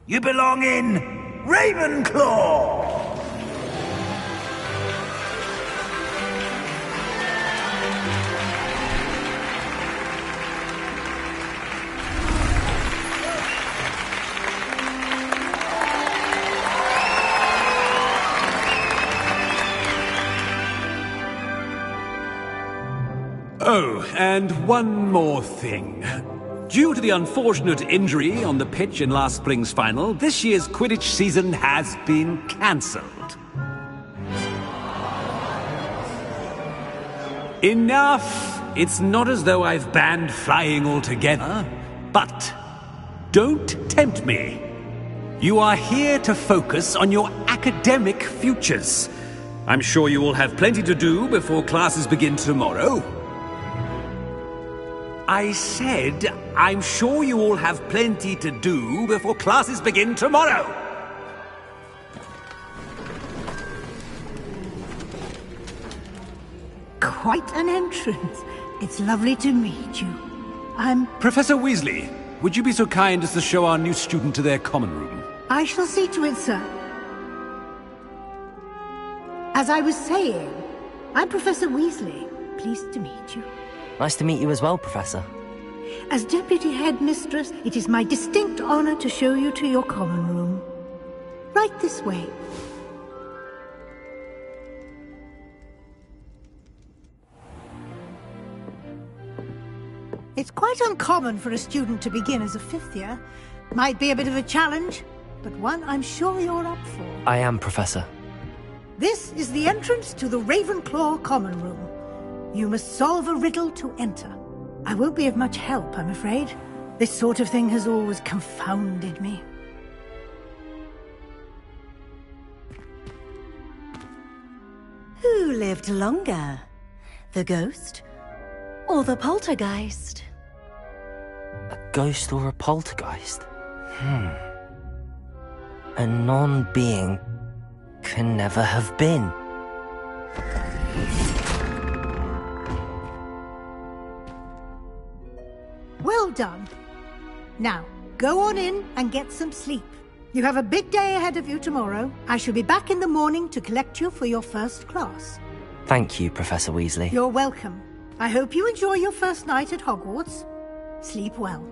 You belong in Ravenclaw! Oh, and one more thing. Due to the unfortunate injury on the pitch in last spring's final, this year's Quidditch season has been cancelled. Enough! It's not as though I've banned flying altogether, but don't tempt me. You are here to focus on your academic futures. I'm sure you will have plenty to do before classes begin tomorrow. I said, I'm sure you all have plenty to do before classes begin tomorrow. Quite an entrance. It's lovely to meet you. I'm... Professor Weasley, would you be so kind as to show our new student to their common room? I shall see to it, sir. As I was saying, I'm Professor Weasley. Pleased to meet you. Nice to meet you as well, Professor. As Deputy Headmistress, it is my distinct honor to show you to your common room. Right this way. It's quite uncommon for a student to begin as a fifth year. Might be a bit of a challenge, but one I'm sure you're up for. I am, Professor. This is the entrance to the Ravenclaw common room. You must solve a riddle to enter. I won't be of much help, I'm afraid. This sort of thing has always confounded me. Who lived longer? The ghost or the poltergeist? A ghost or a poltergeist? A non-being can never have been. Well done. Now, go on in and get some sleep. You have a big day ahead of you tomorrow. I shall be back in the morning to collect you for your first class. Thank you, Professor Weasley. You're welcome. I hope you enjoy your first night at Hogwarts. Sleep well.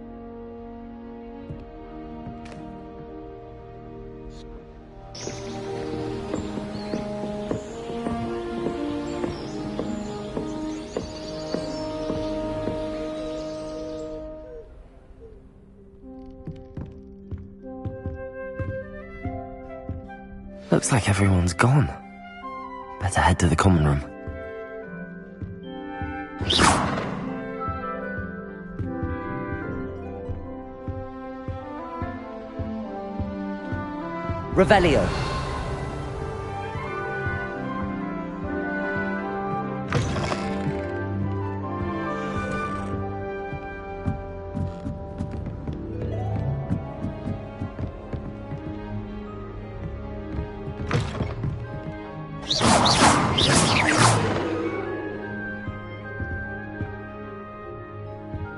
Looks like everyone's gone. Better head to the common room. Revelio.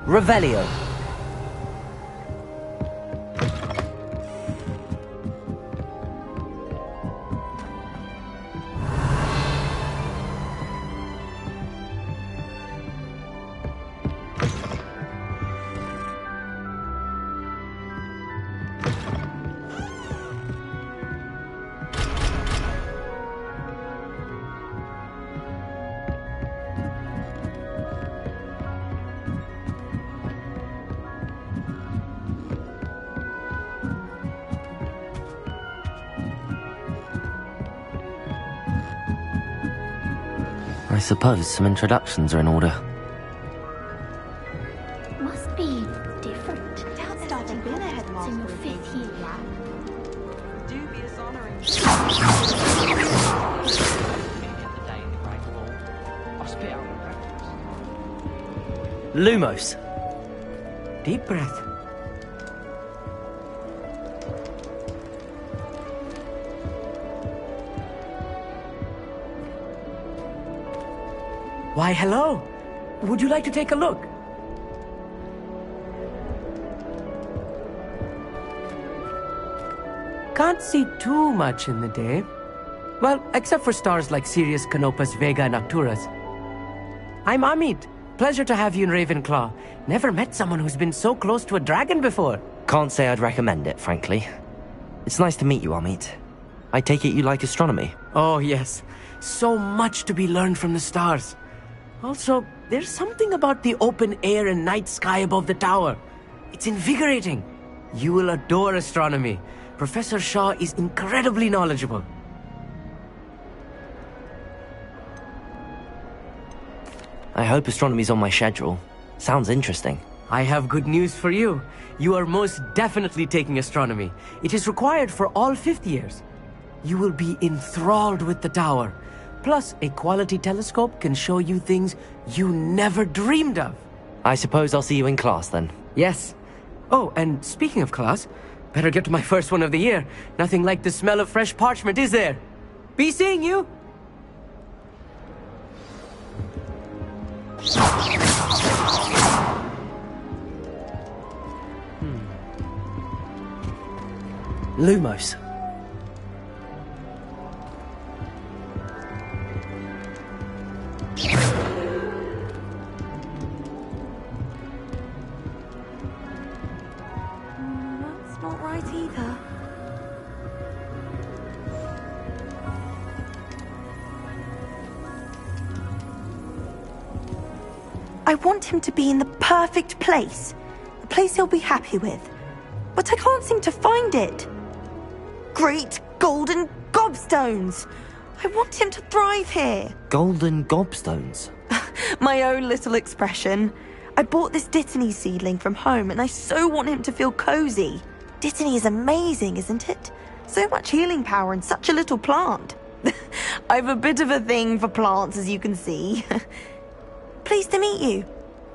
Revelio. I suppose some introductions are in order. Must be different. Don't start to build ahead in your fifth year. Dubious honouring. Lumos. Deep breath. Why, hello. Would you like to take a look? can't see too much in the day. Well, except for stars like Sirius, Canopus, Vega, and Arcturus. I'm Amit. Pleasure to have you in Ravenclaw. Never met someone who's been so close to a dragon before. Can't say I'd recommend it, frankly. It's nice to meet you, Amit. I take it you like astronomy? Oh, yes. So much to be learned from the stars. Also, there's something about the open air and night sky above the tower. It's invigorating. You will adore astronomy. Professor Shaw is incredibly knowledgeable. I hope astronomy's on my schedule. Sounds interesting. I have good news for you. You are most definitely taking astronomy. It is required for all fifth years. You will be enthralled with the tower. Plus, a quality telescope can show you things you never dreamed of. I suppose I'll see you in class then. Yes. Oh, and speaking of class, better get to my first one of the year. Nothing like the smell of fresh parchment, is there? Be seeing you! Lumos. That's not right either. I want him to be in the perfect place. A place he'll be happy with. But I can't seem to find it. Great golden gobstones! I want him to thrive here. Golden gobstones? My own little expression. I bought this Dittany seedling from home and I so want him to feel cozy. Dittany is amazing, isn't it? So much healing power in such a little plant. I've a bit of a thing for plants, as you can see. Pleased to meet you.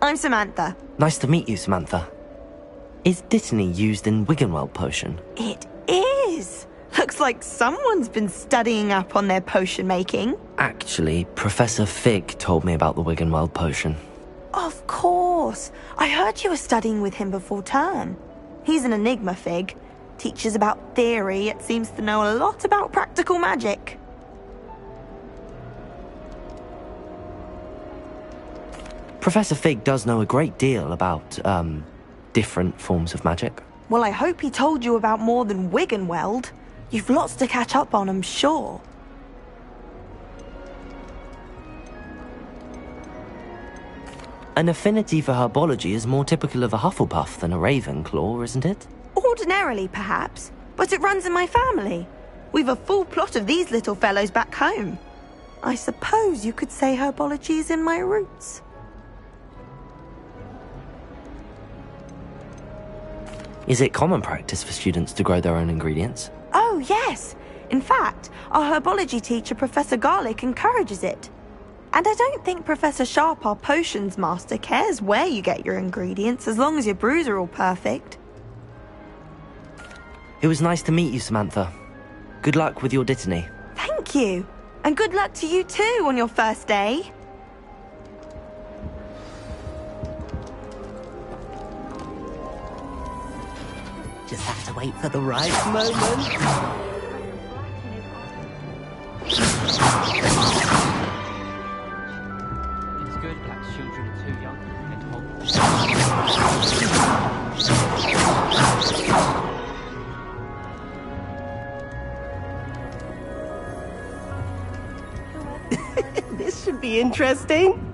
I'm Samantha. Nice to meet you, Samantha. Is Dittany used in Wiggenweld potion? It is. Looks like someone's been studying up on their potion making. Actually, Professor Fig told me about the Wiggenweld potion. Of course. I heard you were studying with him before term. He's an enigma, Fig. Teaches about theory, yet seems to know a lot about practical magic. Professor Fig does know a great deal about, different forms of magic. Well, I hope he told you about more than Wiggenweld. You've lots to catch up on, I'm sure. An affinity for herbology is more typical of a Hufflepuff than a Ravenclaw, isn't it? Ordinarily, perhaps, but it runs in my family. We've a full plot of these little fellows back home. I suppose you could say herbology is in my roots. Is it common practice for students to grow their own ingredients? Oh, yes. In fact, our herbology teacher, Professor Garlick, encourages it. And I don't think Professor Sharp, our potions master, cares where you get your ingredients, as long as your brews are all perfect. It was nice to meet you, Samantha. Good luck with your Dittany. Thank you. And good luck to you too on your first day. Just have to wait for the right moment. It's good black children are too young to head home. This should be interesting.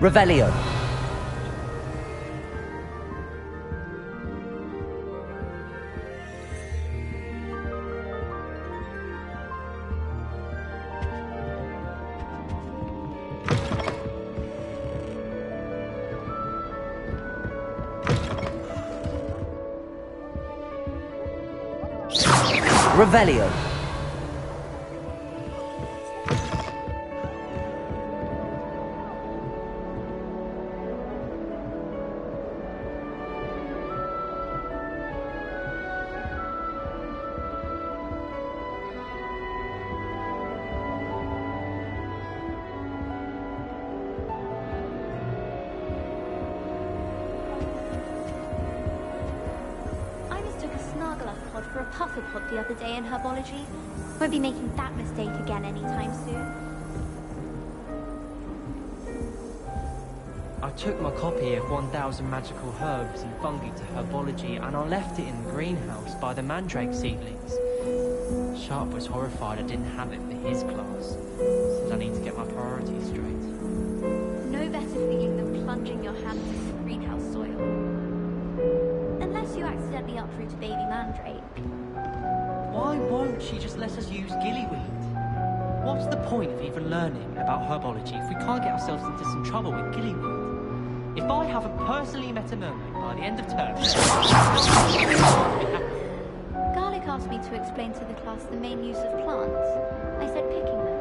Revelio. Revelio. Hufflepuff the other day in herbology. Won't be making that mistake again anytime soon. I took my copy of 1000 Magical Herbs and Fungi to Herbology and I left it in the greenhouse by the mandrake seedlings. Sharp was horrified I didn't have it for his class. Said I need to get my priorities straight. No better feeling than plunging your hand into some greenhouse soil. Unless you accidentally uproot a baby mandrake. Why won't she just let us use gillyweed? What's the point of even learning about herbology if we can't get ourselves into some trouble with gillyweed? If I haven't personally met a mermaid by the end of term, Garlic asked me to explain to the class the main use of plants. I said picking them.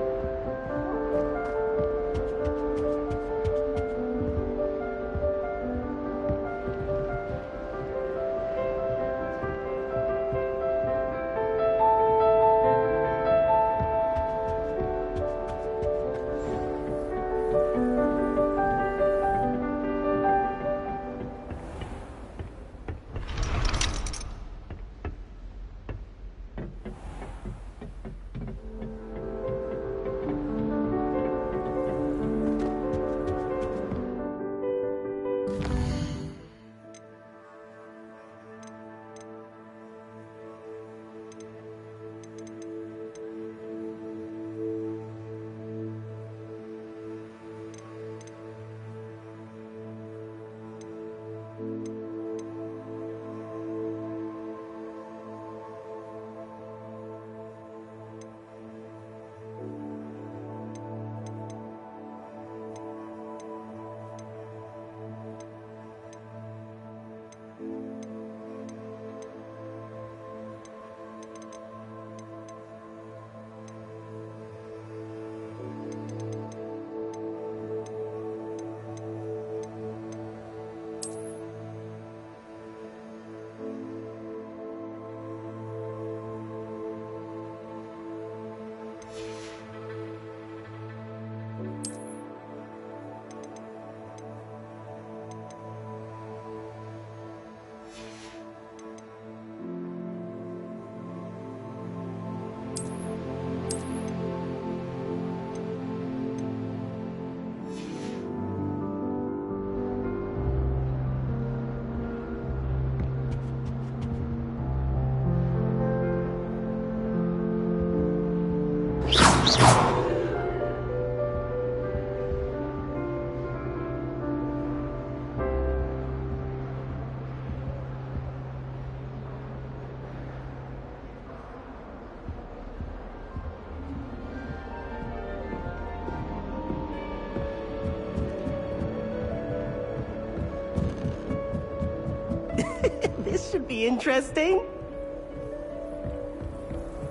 This should be interesting.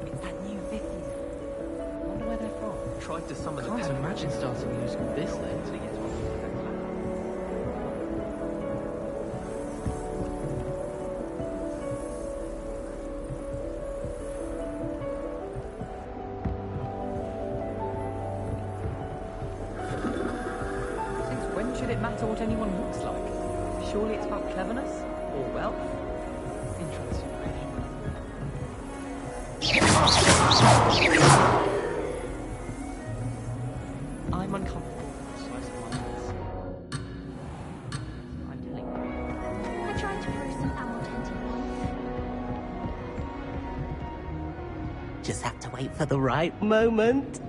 it's that new Vicky. Wonder where they're from. Tried to summon Can't imagine starting music this late. Since when should it matter what anyone looks like? Surely it's about cleverness or wealth? Interesting. I'm uncomfortable with the size of my hands. I'm telling you. I tried to brew some apple tenderloins. Just have to wait for the right moment.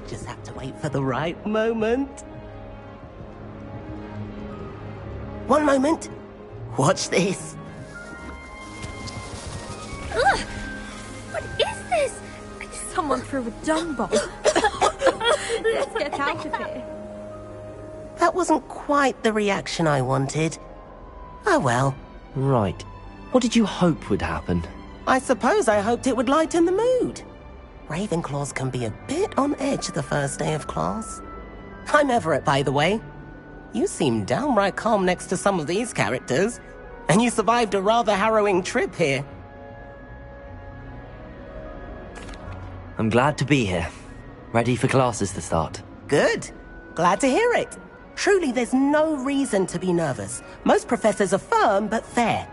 Just have to wait for the right moment. One moment. Watch this. Ugh! What is this? Someone threw a dung bomb. Let's get out of here. That wasn't quite the reaction I wanted. Oh well. Right. What did you hope would happen? I suppose I hoped it would lighten the mood. Ravenclaws can be a bit on edge the first day of class. I'm Everett, by the way. You seem downright calm next to some of these characters. And you survived a rather harrowing trip here. I'm glad to be here. Ready for classes to start. Good. Glad to hear it. Truly, there's no reason to be nervous. Most professors are firm but fair.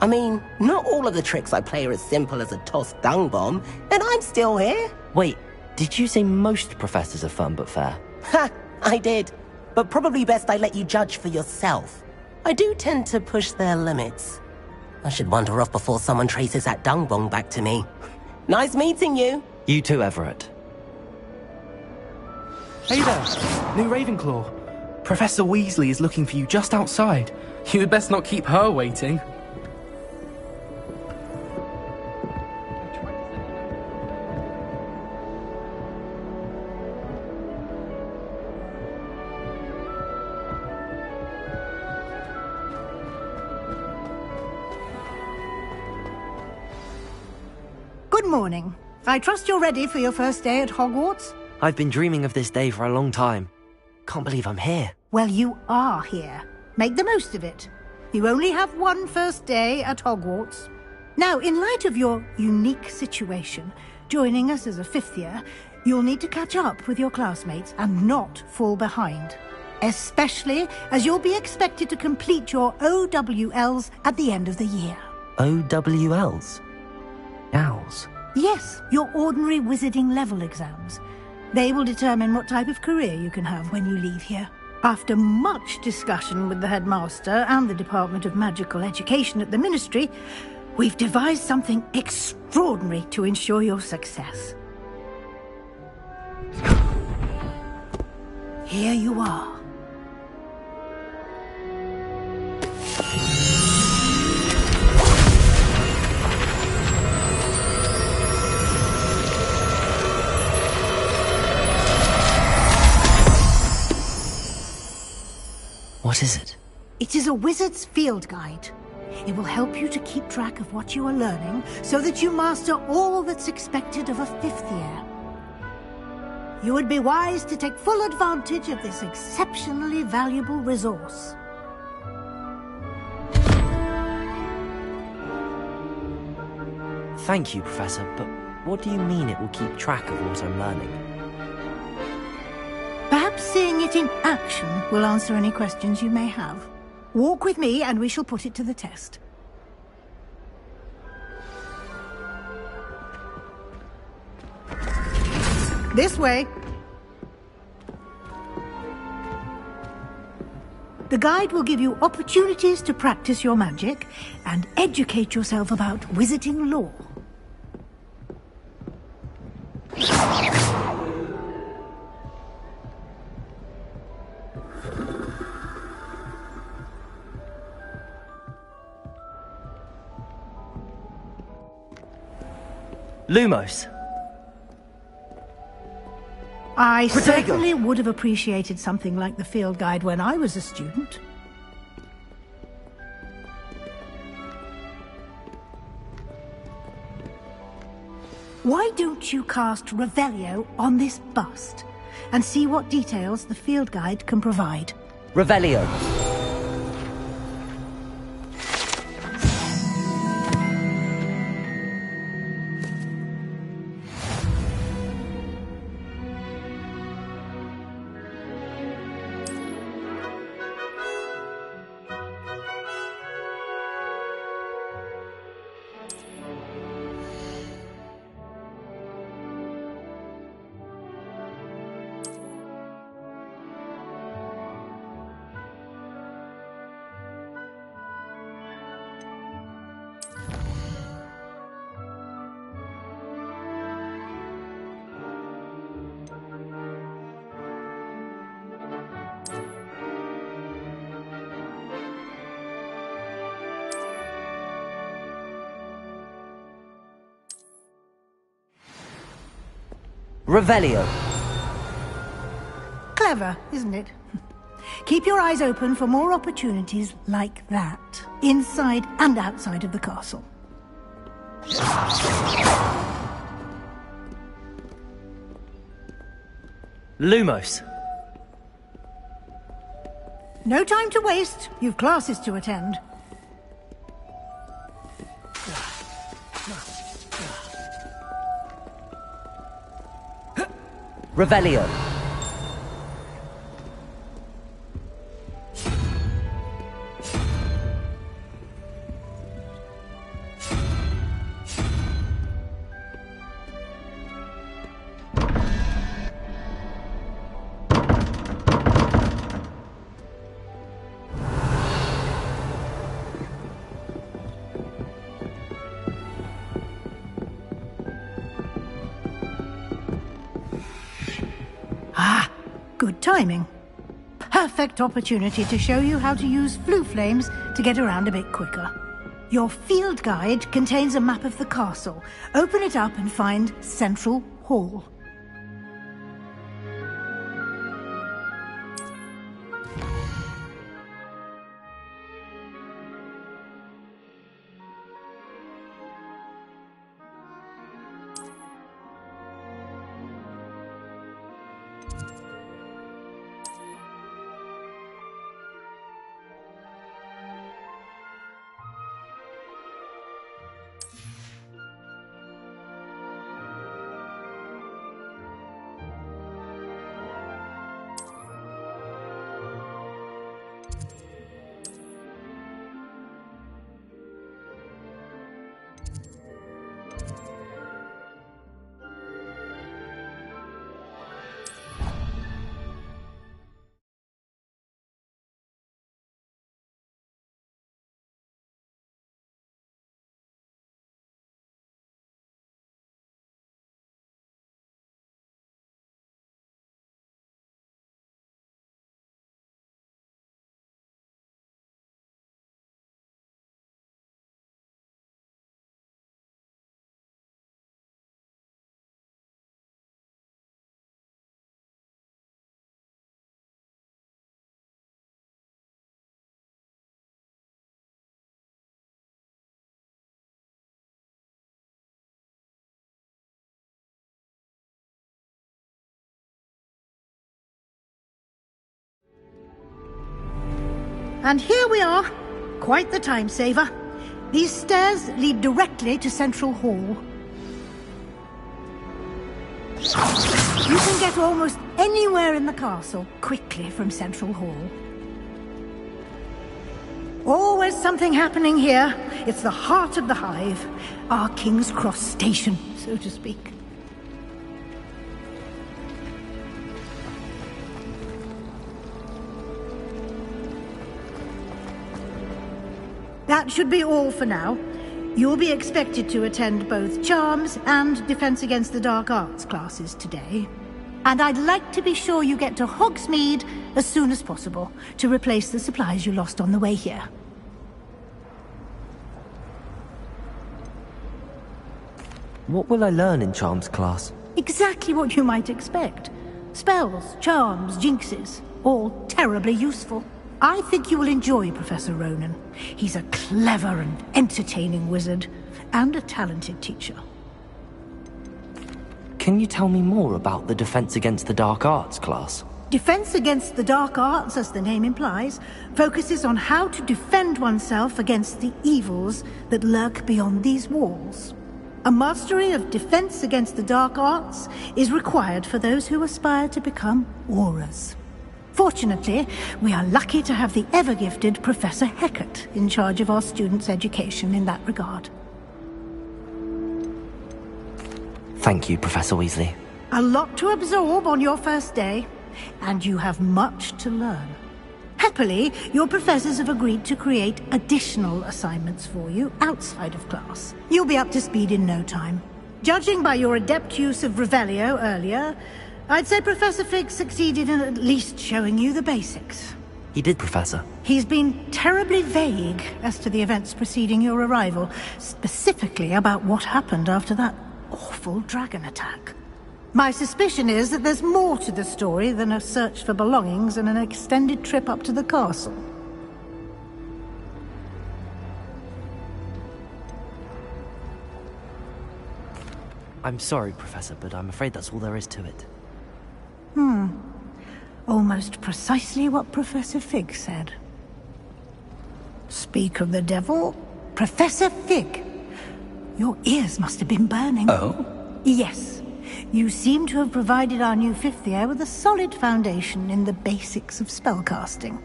I mean, not all of the tricks I play are as simple as a tossed dung bomb, and I'm still here. Wait, did you say most professors are fun but fair? Ha! I did. But probably best I let you judge for yourself. I do tend to push their limits. I should wander off before someone traces that dung bomb back to me. Nice meeting you. You too, Everett. Hey there, new Ravenclaw. Professor Weasley is looking for you just outside. You had best not keep her waiting. Good morning. I trust you're ready for your first day at Hogwarts? I've been dreaming of this day for a long time. Can't believe I'm here. Well, you are here. Make the most of it. You only have one first day at Hogwarts. Now, in light of your unique situation, joining us as a fifth year, you'll need to catch up with your classmates and not fall behind. Especially as you'll be expected to complete your OWLs at the end of the year. OWLs? Owls? Yes, your ordinary wizarding level exams. They will determine what type of career you can have when you leave here. After much discussion with the headmaster and the Department of Magical Education at the Ministry, we've devised something extraordinary to ensure your success. Here you are. What is it? It is a wizard's field guide. It will help you to keep track of what you are learning so that you master all that's expected of a fifth year. You would be wise to take full advantage of this exceptionally valuable resource. Thank you, Professor, but what do you mean it will keep track of what I'm learning? Perhaps seeing it in action will answer any questions you may have. Walk with me and we shall put it to the test. This way. The guide will give you opportunities to practice your magic and educate yourself about wizarding lore. Lumos. I certainly would have appreciated something like the field guide when I was a student. Why don't you cast Revelio on this bust and see what details the field guide can provide? Revelio. Revelio. Clever, isn't it? Keep your eyes open for more opportunities like that, inside and outside of the castle. Lumos. No time to waste. You've classes to attend. Revelio. Good timing. Perfect opportunity to show you how to use flue flames to get around a bit quicker. Your field guide contains a map of the castle. Open it up and find Central Hall. And here we are. Quite the time saver. These stairs lead directly to Central Hall. You can get almost anywhere in the castle quickly from Central Hall. Always something happening here. It's the heart of the hive. Our King's Cross station, so to speak. That should be all for now. You'll be expected to attend both Charms and Defense Against the Dark Arts classes today. And I'd like to be sure you get to Hogsmeade as soon as possible to replace the supplies you lost on the way here. What will I learn in Charms class? Exactly what you might expect. Spells, charms, jinxes, all terribly useful. I think you will enjoy Professor Ronan. He's a clever and entertaining wizard, and a talented teacher. Can you tell me more about the Defense Against the Dark Arts class? Defense Against the Dark Arts, as the name implies, focuses on how to defend oneself against the evils that lurk beyond these walls. A mastery of Defense Against the Dark Arts is required for those who aspire to become Auras. Fortunately, we are lucky to have the ever-gifted Professor Hecat in charge of our students' education in that regard. Thank you, Professor Weasley. A lot to absorb on your first day, and you have much to learn. Happily, your professors have agreed to create additional assignments for you outside of class. You'll be up to speed in no time. Judging by your adept use of Revelio earlier, I'd say Professor Fig succeeded in at least showing you the basics. He did, Professor. He's been terribly vague as to the events preceding your arrival, specifically about what happened after that awful dragon attack. My suspicion is that there's more to the story than a search for belongings and an extended trip up to the castle. I'm sorry, Professor, but I'm afraid that's all there is to it. Almost precisely what Professor Fig said. Speak of the devil, Professor Fig. Your ears must have been burning. Oh? Yes. You seem to have provided our new fifth year with a solid foundation in the basics of spellcasting.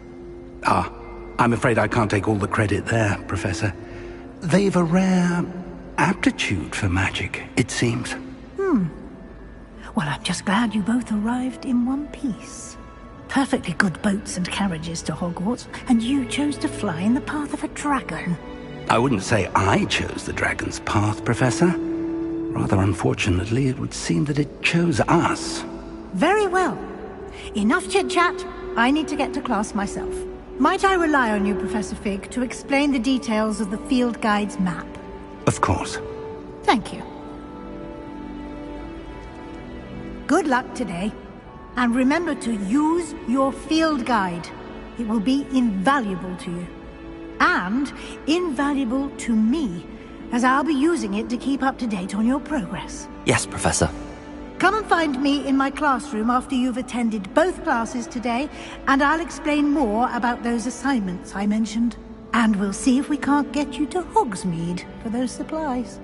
Ah, I'm afraid I can't take all the credit there, Professor. They've a rare aptitude for magic, it seems. Well, I'm just glad you both arrived in one piece. Perfectly good boats and carriages to Hogwarts, and you chose to fly in the path of a dragon. I wouldn't say I chose the dragon's path, Professor. Rather unfortunately, it would seem that it chose us. Very well. Enough chit-chat. I need to get to class myself. Might I rely on you, Professor Fig, to explain the details of the field guide's map? Of course. Thank you. Good luck today. And remember to use your field guide. It will be invaluable to you. And invaluable to me, as I'll be using it to keep up to date on your progress. Yes, Professor. Come and find me in my classroom after you've attended both classes today, and I'll explain more about those assignments I mentioned. And we'll see if we can't get you to Hogsmeade for those supplies.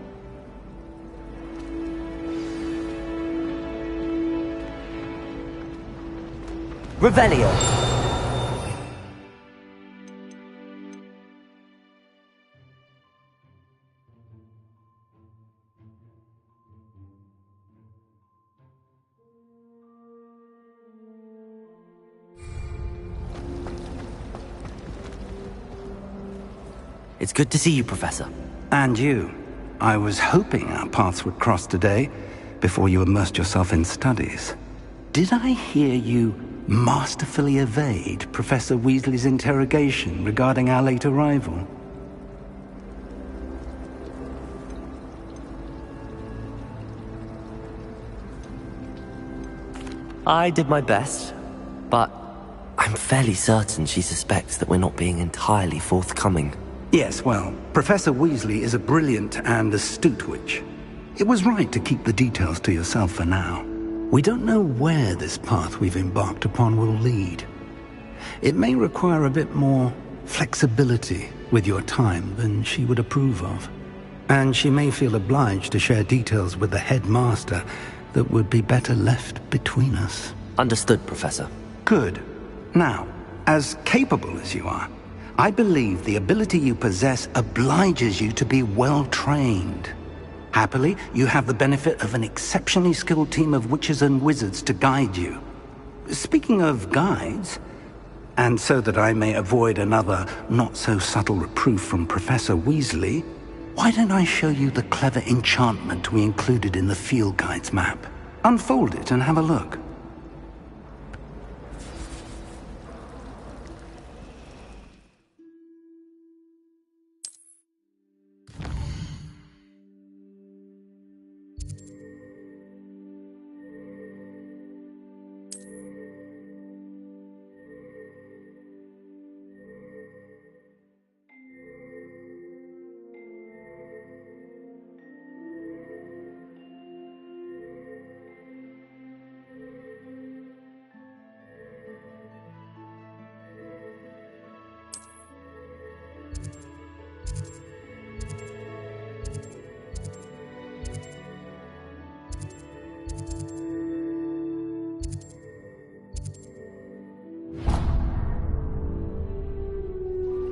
Revelio. It's good to see you, Professor. And you. I was hoping our paths would cross today, before you immersed yourself in studies. Did I hear you masterfully evade Professor Weasley's interrogation regarding our late arrival? I did my best, but I'm fairly certain she suspects that we're not being entirely forthcoming. Yes, well, Professor Weasley is a brilliant and astute witch. It was right to keep the details to yourself for now. We don't know where this path we've embarked upon will lead. It may require a bit more flexibility with your time than she would approve of. And she may feel obliged to share details with the headmaster that would be better left between us. Understood, Professor. Good. Now, as capable as you are, I believe the ability you possess obliges you to be well trained. Happily, you have the benefit of an exceptionally skilled team of witches and wizards to guide you. Speaking of guides, and so that I may avoid another not-so-subtle reproof from Professor Weasley, why don't I show you the clever enchantment we included in the field guide's map? Unfold it and have a look.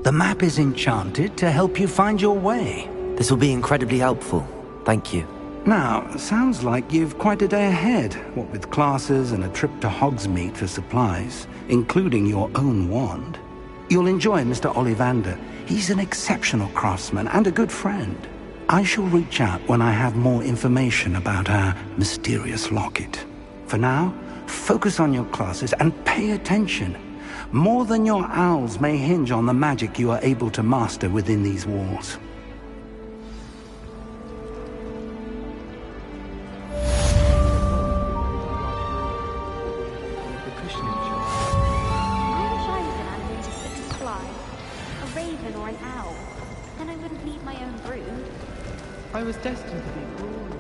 The map is enchanted to help you find your way. This will be incredibly helpful. Thank you. Now, sounds like you've quite a day ahead, what with classes and a trip to Hogsmeade for supplies, including your own wand. You'll enjoy Mr. Ollivander. He's an exceptional craftsman and a good friend. I shall reach out when I have more information about our mysterious locket. For now, focus on your classes and pay attention. More than your owls may hinge on the magic you are able to master within these walls. I wish I was an animal that could fly. A raven or an owl. Then I wouldn't need my own brood. I was destined to be born.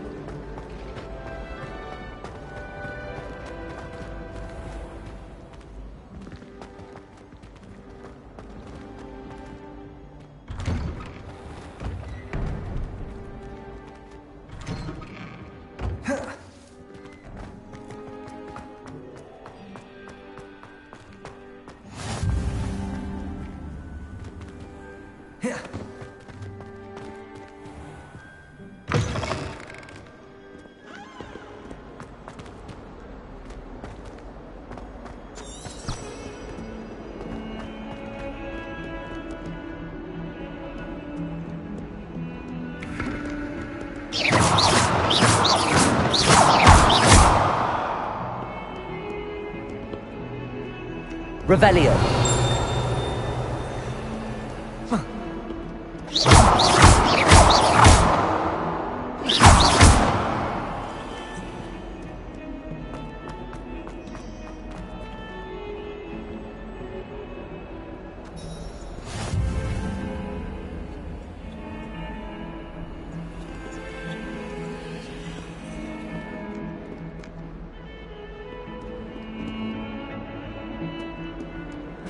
Revelio.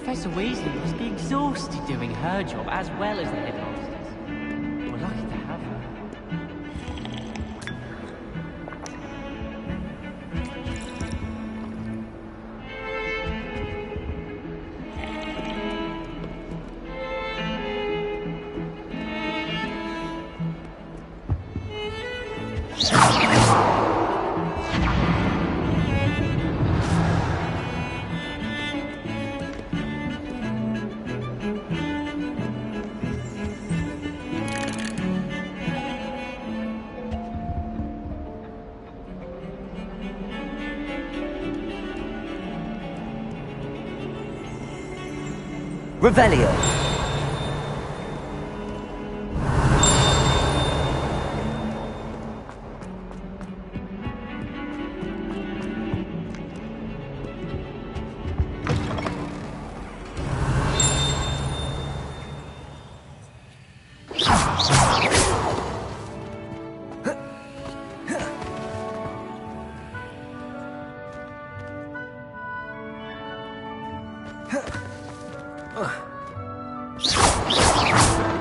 Professor Weasley must be exhausted doing her job as well as the headmasters. We're lucky to have her. Revelio.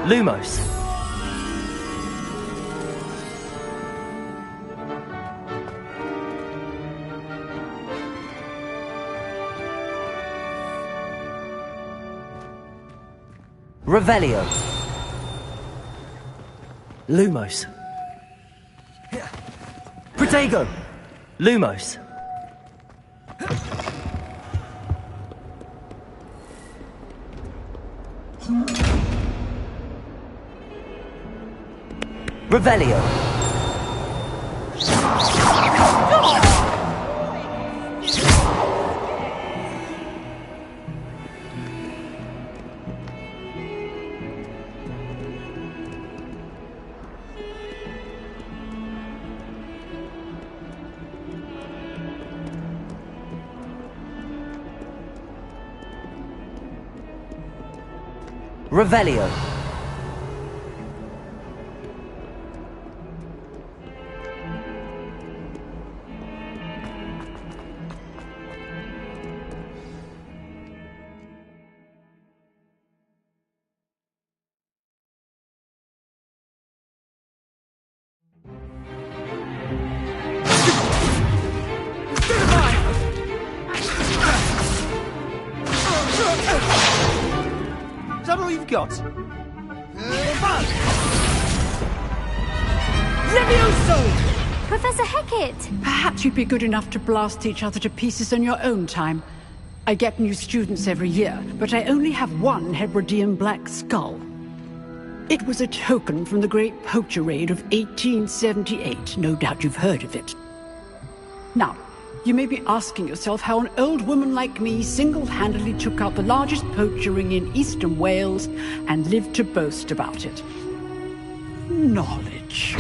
Lumos. Revelio. Lumos. Protego. Lumos. Revelio. Revelio. Is that all you've got? Levioso! Professor Hecat! Perhaps you'd be good enough to blast each other to pieces on your own time. I get new students every year, but I only have one Hebridean black skull. It was a token from the Great Poacher Raid of 1878. No doubt you've heard of it. Now, you may be asking yourself how an old woman like me single-handedly took out the largest poacher ring in eastern Wales and lived to boast about it. Knowledge.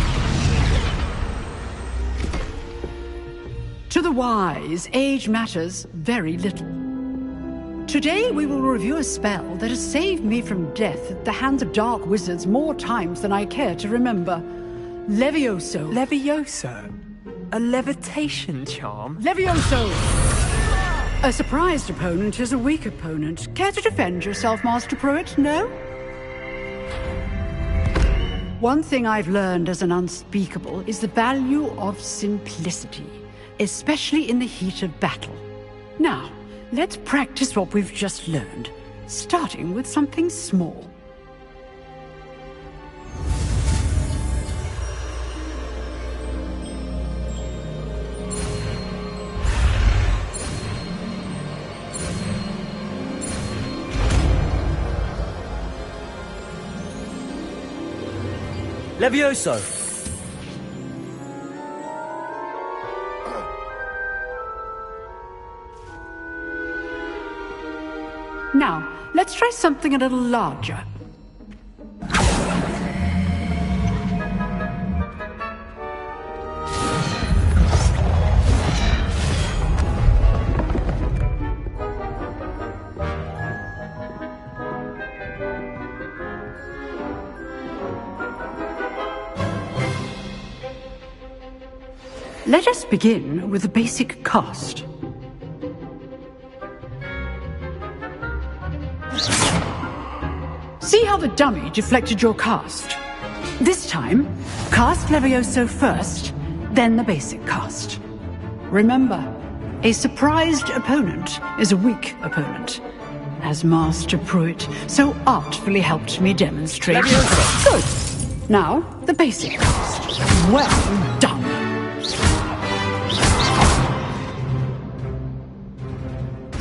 To the wise, age matters very little. Today we will review a spell that has saved me from death at the hands of dark wizards more times than I care to remember. Levioso. Levioso? A levitation charm? Levioso! A surprised opponent is a weak opponent. Care to defend yourself, Master Pruitt? No? One thing I've learned as an unspeakable is the value of simplicity, especially in the heat of battle. Now, let's practice what we've just learned, starting with something small. Levioso. Now, let's try something a little larger. Let us begin with the basic cast. See how the dummy deflected your cast? This time, cast Levioso first, then the basic cast. Remember, a surprised opponent is a weak opponent, as Master Pruitt so artfully helped me demonstrate. Levioso! Good. Now, the basic cast. Well done.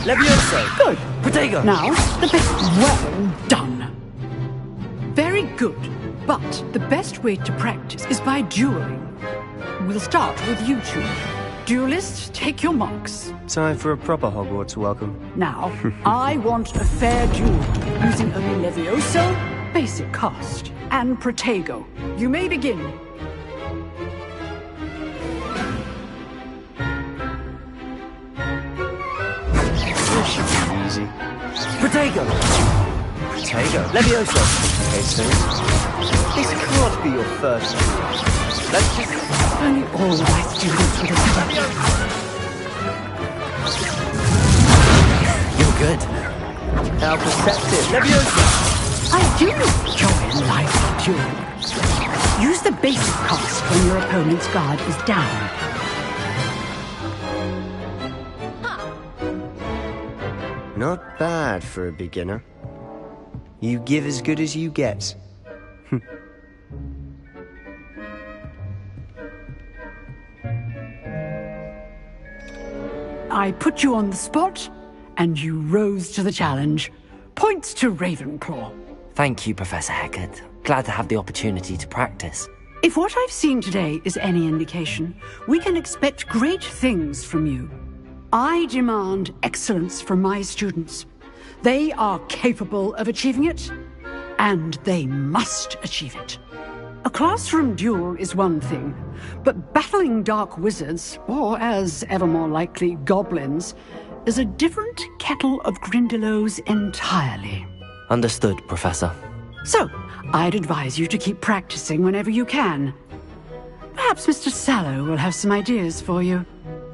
Levioso! Good. Protego! Now, the basic. Well done. Very good. But the best way to practice is by dueling. We'll start with you two. Duelists, take your marks. Time for a proper Hogwarts welcome. Now, I want a fair duel using only Levioso, basic cast, and Protego. You may begin. This should be easy. Protego! Protego. Levioso! Hastings. This can't be your first. Let's just... Only all my students would have You're good. How perceptive. Levioso! I do enjoy live duel. Use the basic cast when your opponent's guard is down. Not bad for a beginner. You give as good as you get. I put you on the spot, and you rose to the challenge. Points to Ravenclaw. Thank you, Professor Hecat. Glad to have the opportunity to practice. If what I've seen today is any indication, we can expect great things from you. I demand excellence from my students. They are capable of achieving it, and they must achieve it. A classroom duel is one thing, but battling dark wizards, or as ever more likely, goblins, is a different kettle of Grindylows entirely. Understood, Professor. So, I'd advise you to keep practicing whenever you can. Perhaps Mr. Sallow will have some ideas for you.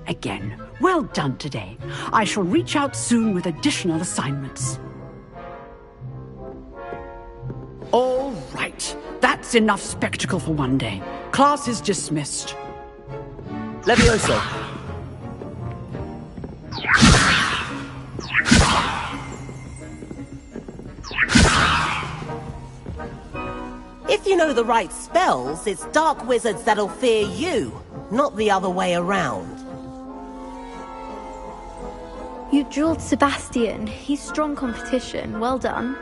Again, well done today. I shall reach out soon with additional assignments. All right. That's enough spectacle for one day. Class is dismissed. Levioso! If you know the right spells, it's dark wizards that'll fear you, not the other way around. You dueled Sebastian. He's strong competition. Well done.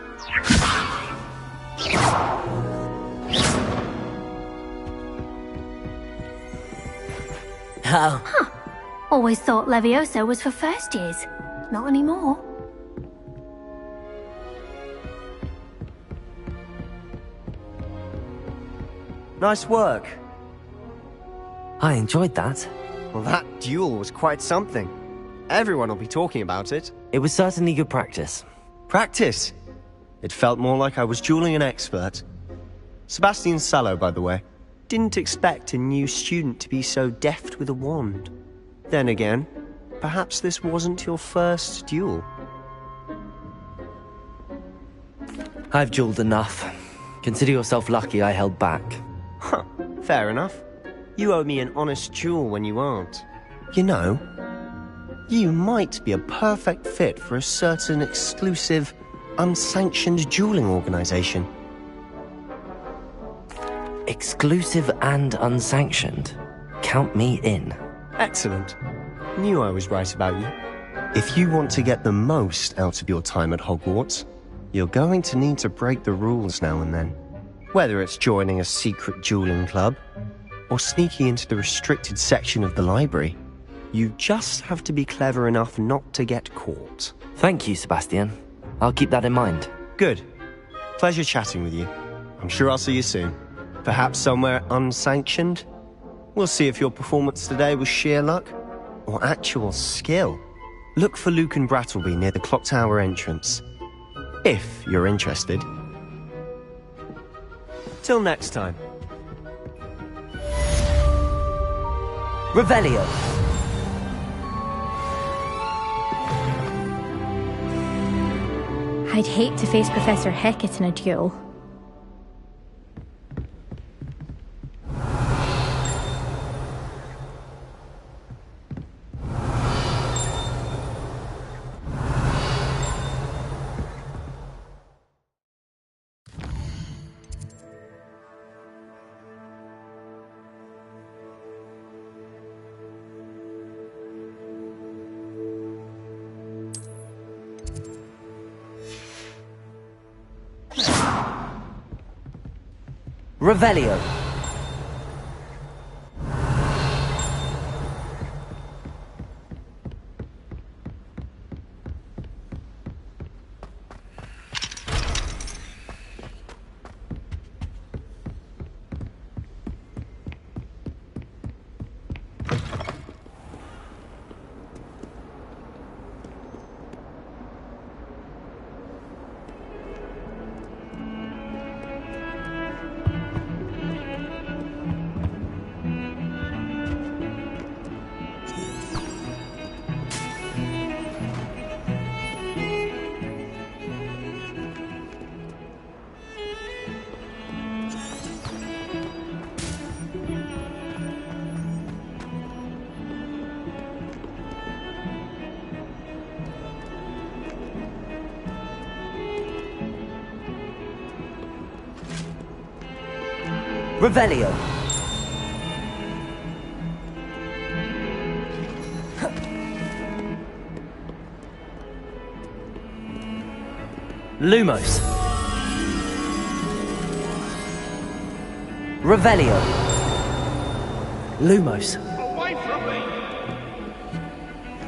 Oh. Huh. Always thought Levioso was for first years. Not anymore. Nice work. I enjoyed that. Well, that duel was quite something. Everyone will be talking about it. It was certainly good practice. Practice? It felt more like I was dueling an expert. Sebastian Sallow, by the way. Didn't expect a new student to be so deft with a wand. Then again, perhaps this wasn't your first duel. I've dueled enough. Consider yourself lucky I held back. Huh, fair enough. You owe me an honest duel when you aren't. You know, you might be a perfect fit for a certain exclusive, unsanctioned dueling organization. Exclusive and unsanctioned. Count me in. Excellent. Knew I was right about you. If you want to get the most out of your time at Hogwarts, you're going to need to break the rules now and then. Whether it's joining a secret dueling club, or sneaking into the restricted section of the library, you just have to be clever enough not to get caught. Thank you, Sebastian. I'll keep that in mind. Good. Pleasure chatting with you. I'm sure I'll see you soon. Perhaps somewhere unsanctioned? We'll see if your performance today was sheer luck or actual skill. Look for Luke and Brattleby near the clock tower entrance. If you're interested. Till next time. Revelio. I'd hate to face Professor Hecat in a duel. Revelio. Revelio. Lumos. Revelio. Lumos. Away from me!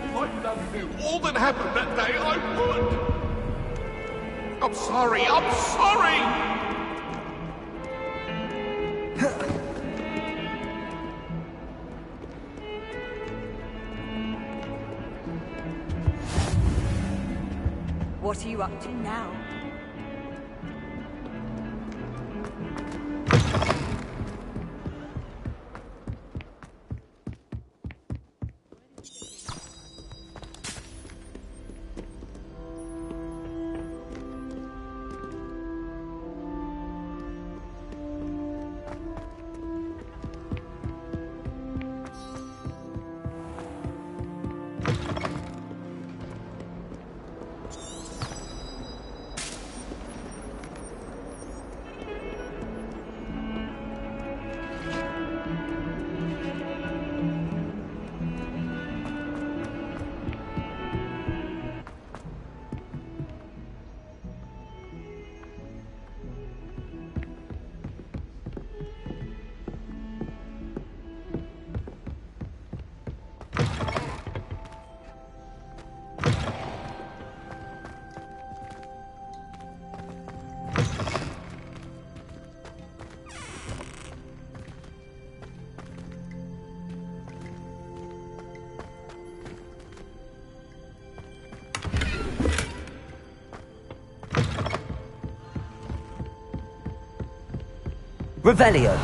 If I'd done knew all that happened that day, I would! I'm sorry, I'm sorry! What are you up to now? Revelio.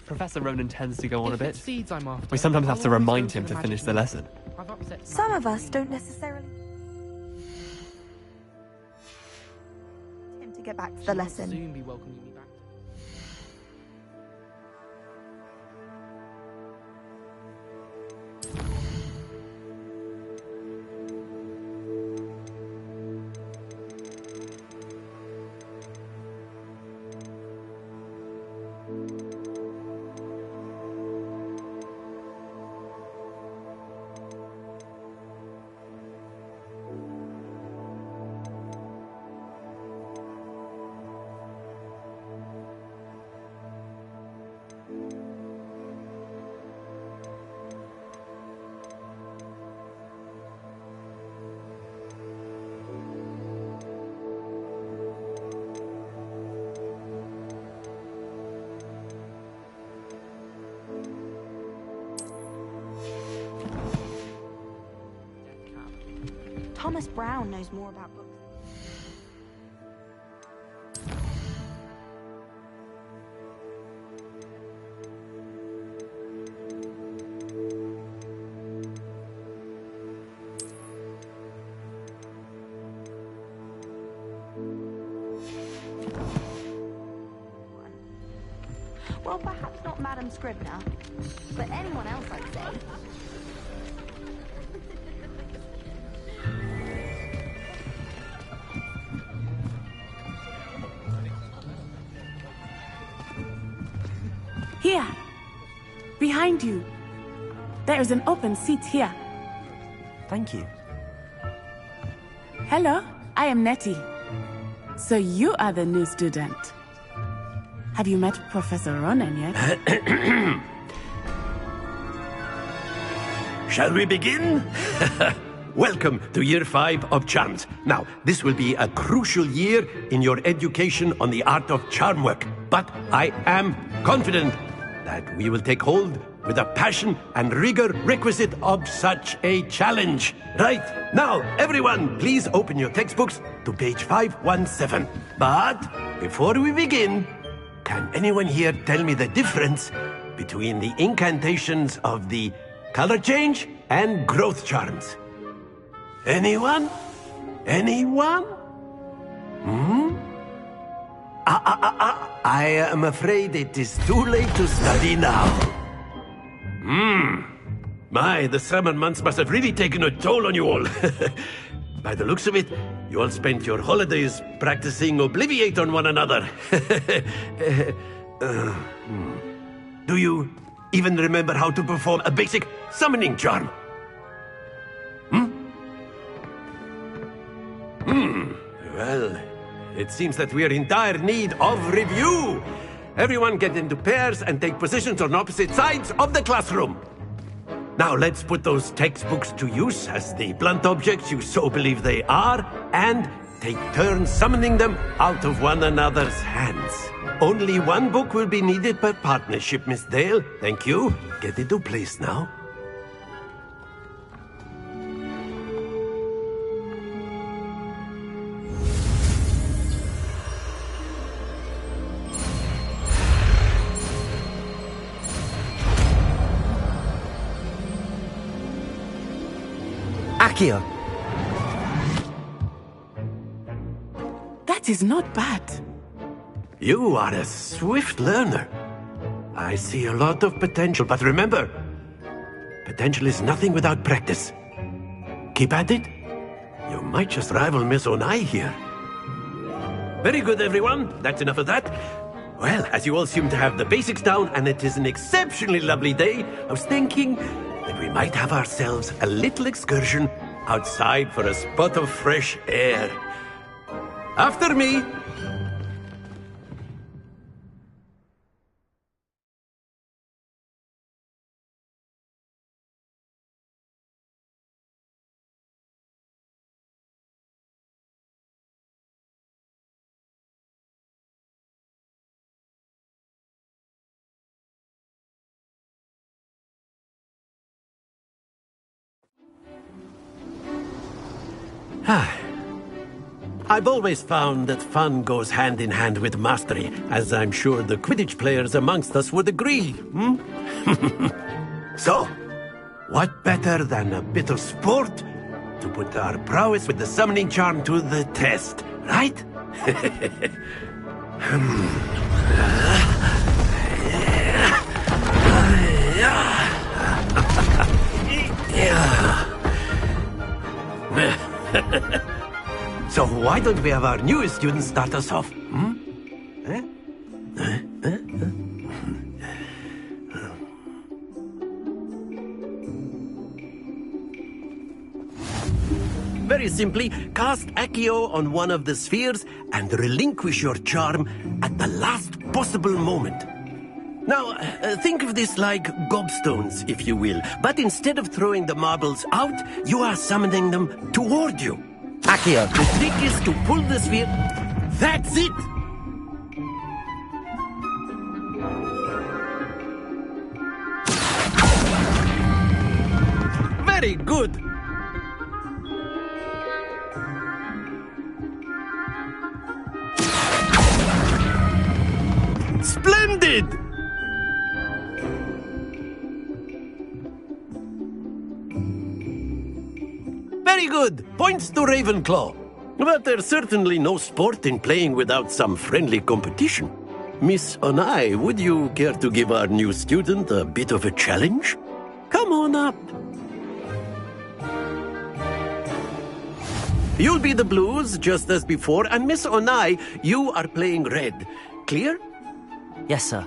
Professor Ronan tends to go on a bit. Seeds I'm after, We sometimes have to I'll always remind go him to to the finish magic the room. lesson. I've upset Some of us don't necessarily him to get back to the lesson. soon be welcoming me back. Thomas Brown knows more about books. Well, perhaps not Madam Scribner, but anyone else, I'd say. Here, behind you. There is an open seat here. Thank you. Hello, I am Nettie. So you are the new student. Have you met Professor Ronan yet? Shall we begin? Welcome to Year 5 of Charms. Now, this will be a crucial year in your education on the art of charm work. But I am confident that we will take hold with the passion and rigor requisite of such a challenge. Right, now, everyone, please open your textbooks to page 517. But before we begin, can anyone here tell me the difference between the incantations of the color change and growth charms? Anyone? Anyone? I am afraid it is too late to study now. My, the summer months must have really taken a toll on you all. By the looks of it, you all spent your holidays practicing Obliviate on one another. Do you even remember how to perform a basic summoning charm? Well, it seems that we are in dire need of review. Everyone get into pairs and take positions on opposite sides of the classroom. Now let's put those textbooks to use as the blunt objects you so believe they are, and take turns summoning them out of one another's hands. Only one book will be needed per partnership, Miss Dale. Thank you. Get into place now. Accio! That is not bad. You are a swift learner. I see a lot of potential, but remember, potential is nothing without practice. Keep at it. You might just rival Miss Onai here. Very good, everyone. That's enough of that. Well, as you all seem to have the basics down, and it is an exceptionally lovely day, I was thinking that we might have ourselves a little excursion outside for a spot of fresh air. After me! I've always found that fun goes hand in hand with mastery, as I'm sure the Quidditch players amongst us would agree. So, what better than a bit of sport to put our prowess with the summoning charm to the test, right? So why don't we have our newest student start us off? Very simply, cast Accio on one of the spheres and relinquish your charm at the last possible moment. Now, think of this like gobstones, if you will, but instead of throwing the marbles out, you are summoning them toward you. Accio! The trick is to pull the sphere. That's it! Very good. Splendid! Very good. Points to Ravenclaw. But there's certainly no sport in playing without some friendly competition. Miss Onai, would you care to give our new student a bit of a challenge? Come on up. You'll be the blues, just as before, and Miss Onai, you are playing red. Clear? Yes, sir.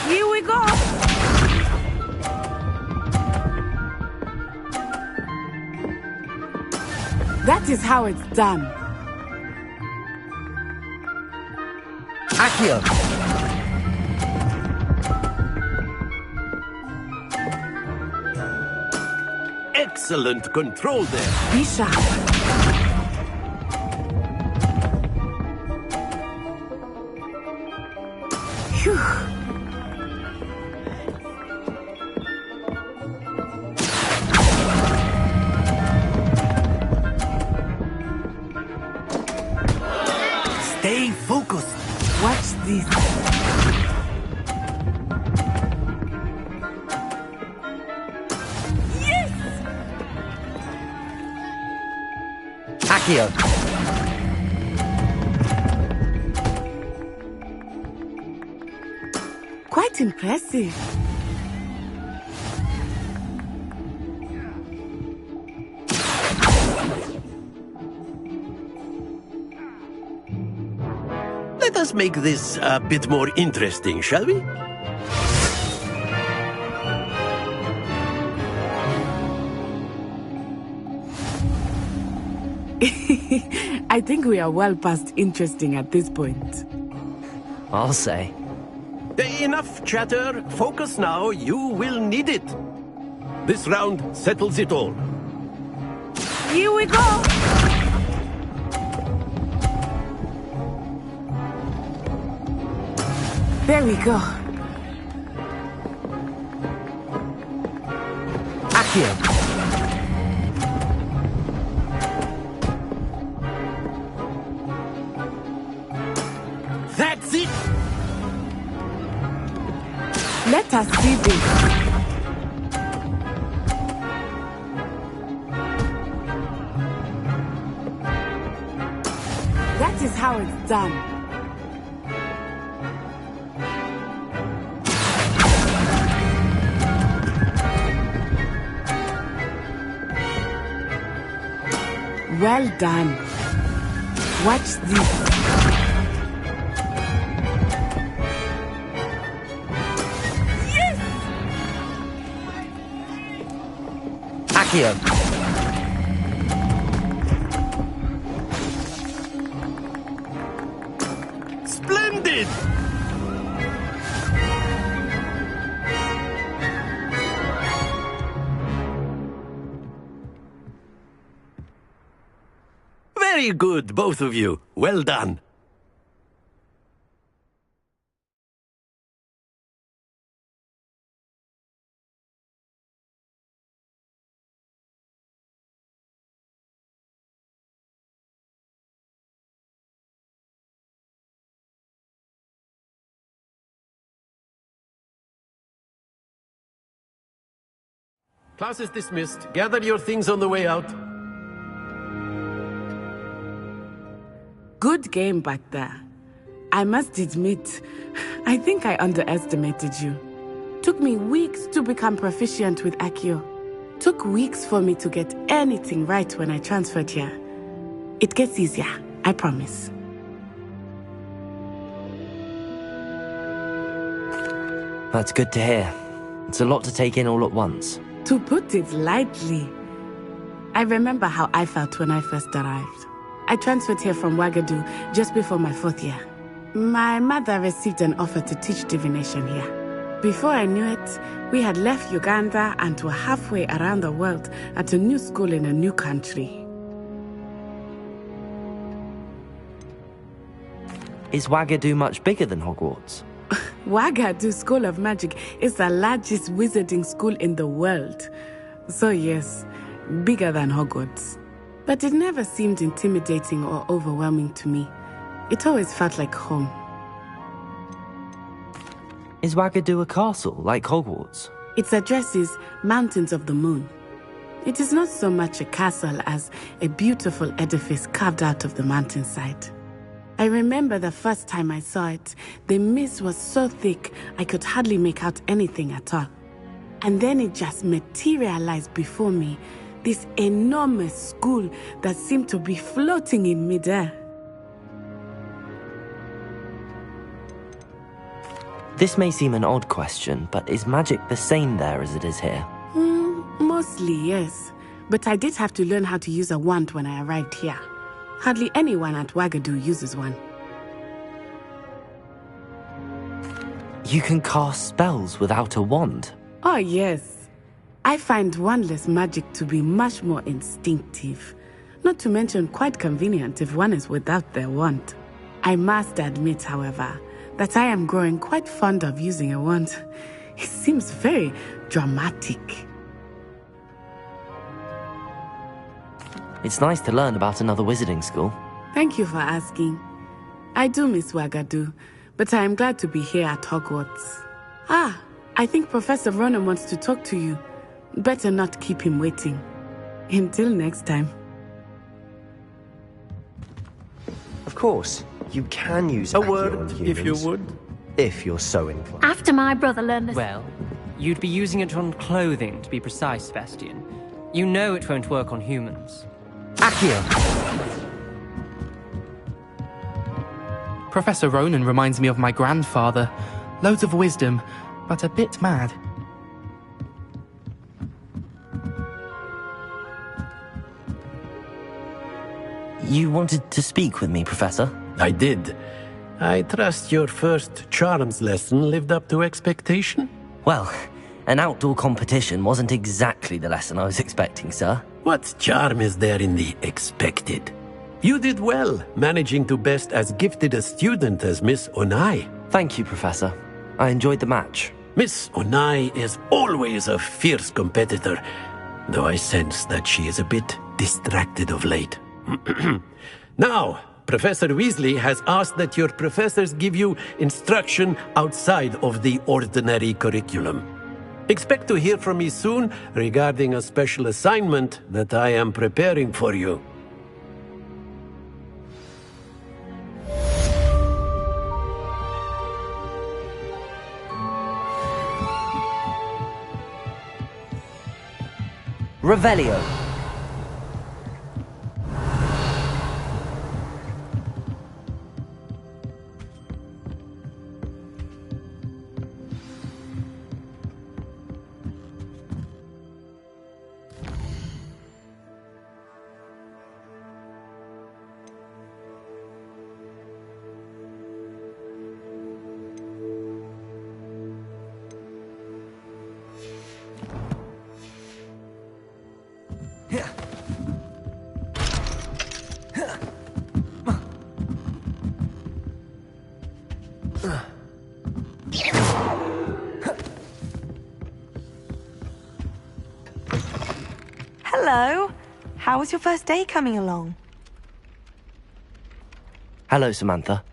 Here we go! That is how it's done. Accio. Excellent control there. Be sharp. Phew. Stay focused. Watch this. Yes! Accio. Quite impressive. Let us make this a bit more interesting, shall we? I think we are well past interesting at this point. I'll say. Enough chatter. Focus now. You will need it. This round settles it all. Here we go! There we go. Accio. That's it! Let us see this. That is how it's done. Well done. Watch this. Accio. Splendid! Very good, both of you. Well done. Class is dismissed. Gather your things on the way out. Good game back there. I must admit, I think I underestimated you. Took me weeks to become proficient with Accio. Took weeks for me to get anything right when I transferred here. It gets easier, I promise. That's good to hear. It's a lot to take in all at once. To put it lightly, I remember how I felt when I first arrived. I transferred here from Ouagadougou just before my 4th year. My mother received an offer to teach divination here. Before I knew it, we had left Uganda and were halfway around the world at a new school in a new country. Is Ouagadougou much bigger than Hogwarts? Wagadu School of Magic is the largest wizarding school in the world. So yes, bigger than Hogwarts. But it never seemed intimidating or overwhelming to me. It always felt like home. Is Wagadu a castle, like Hogwarts? Its address is Mountains of the Moon. It is not so much a castle as a beautiful edifice carved out of the mountainside. I remember the first time I saw it, the mist was so thick I could hardly make out anything at all. And then it just materialized before me, this enormous school that seemed to be floating in midair. This may seem an odd question, but is magic the same there as it is here? Mostly, yes. But I did have to learn how to use a wand when I arrived here. Hardly anyone at Wagadu uses one. You can cast spells without a wand? Oh, yes. I find wandless magic to be much more instinctive. Not to mention quite convenient if one is without their wand. I must admit, however, that I am growing quite fond of using a wand. It seems very dramatic. It's nice to learn about another wizarding school. Thank you for asking. I do miss Wagadu, but I am glad to be here at Hogwarts. I think Professor Ronan wants to talk to you. Better not keep him waiting. Until next time. Of course, you can use a Accio word, on humans, if you would. If you're so inclined. After my brother learned this... Well, you'd be using it on clothing, to be precise, Sebastian. You know it won't work on humans. Accio! Professor Ronan reminds me of my grandfather. Loads of wisdom, but a bit mad. You wanted to speak with me, Professor? I did. I trust your first charms lesson lived up to expectation? Well, an outdoor competition wasn't exactly the lesson I was expecting, sir. What charm is there in the expected? You did well, managing to best as gifted a student as Miss Onai. Thank you, Professor. I enjoyed the match. Miss Onai is always a fierce competitor, though I sense that she is a bit distracted of late. Now, Professor Weasley has asked that your professors give you instruction outside of the ordinary curriculum. Expect to hear from me soon regarding a special assignment that I am preparing for you. Revelio. Hello. How was your first day coming along? Hello, Samantha.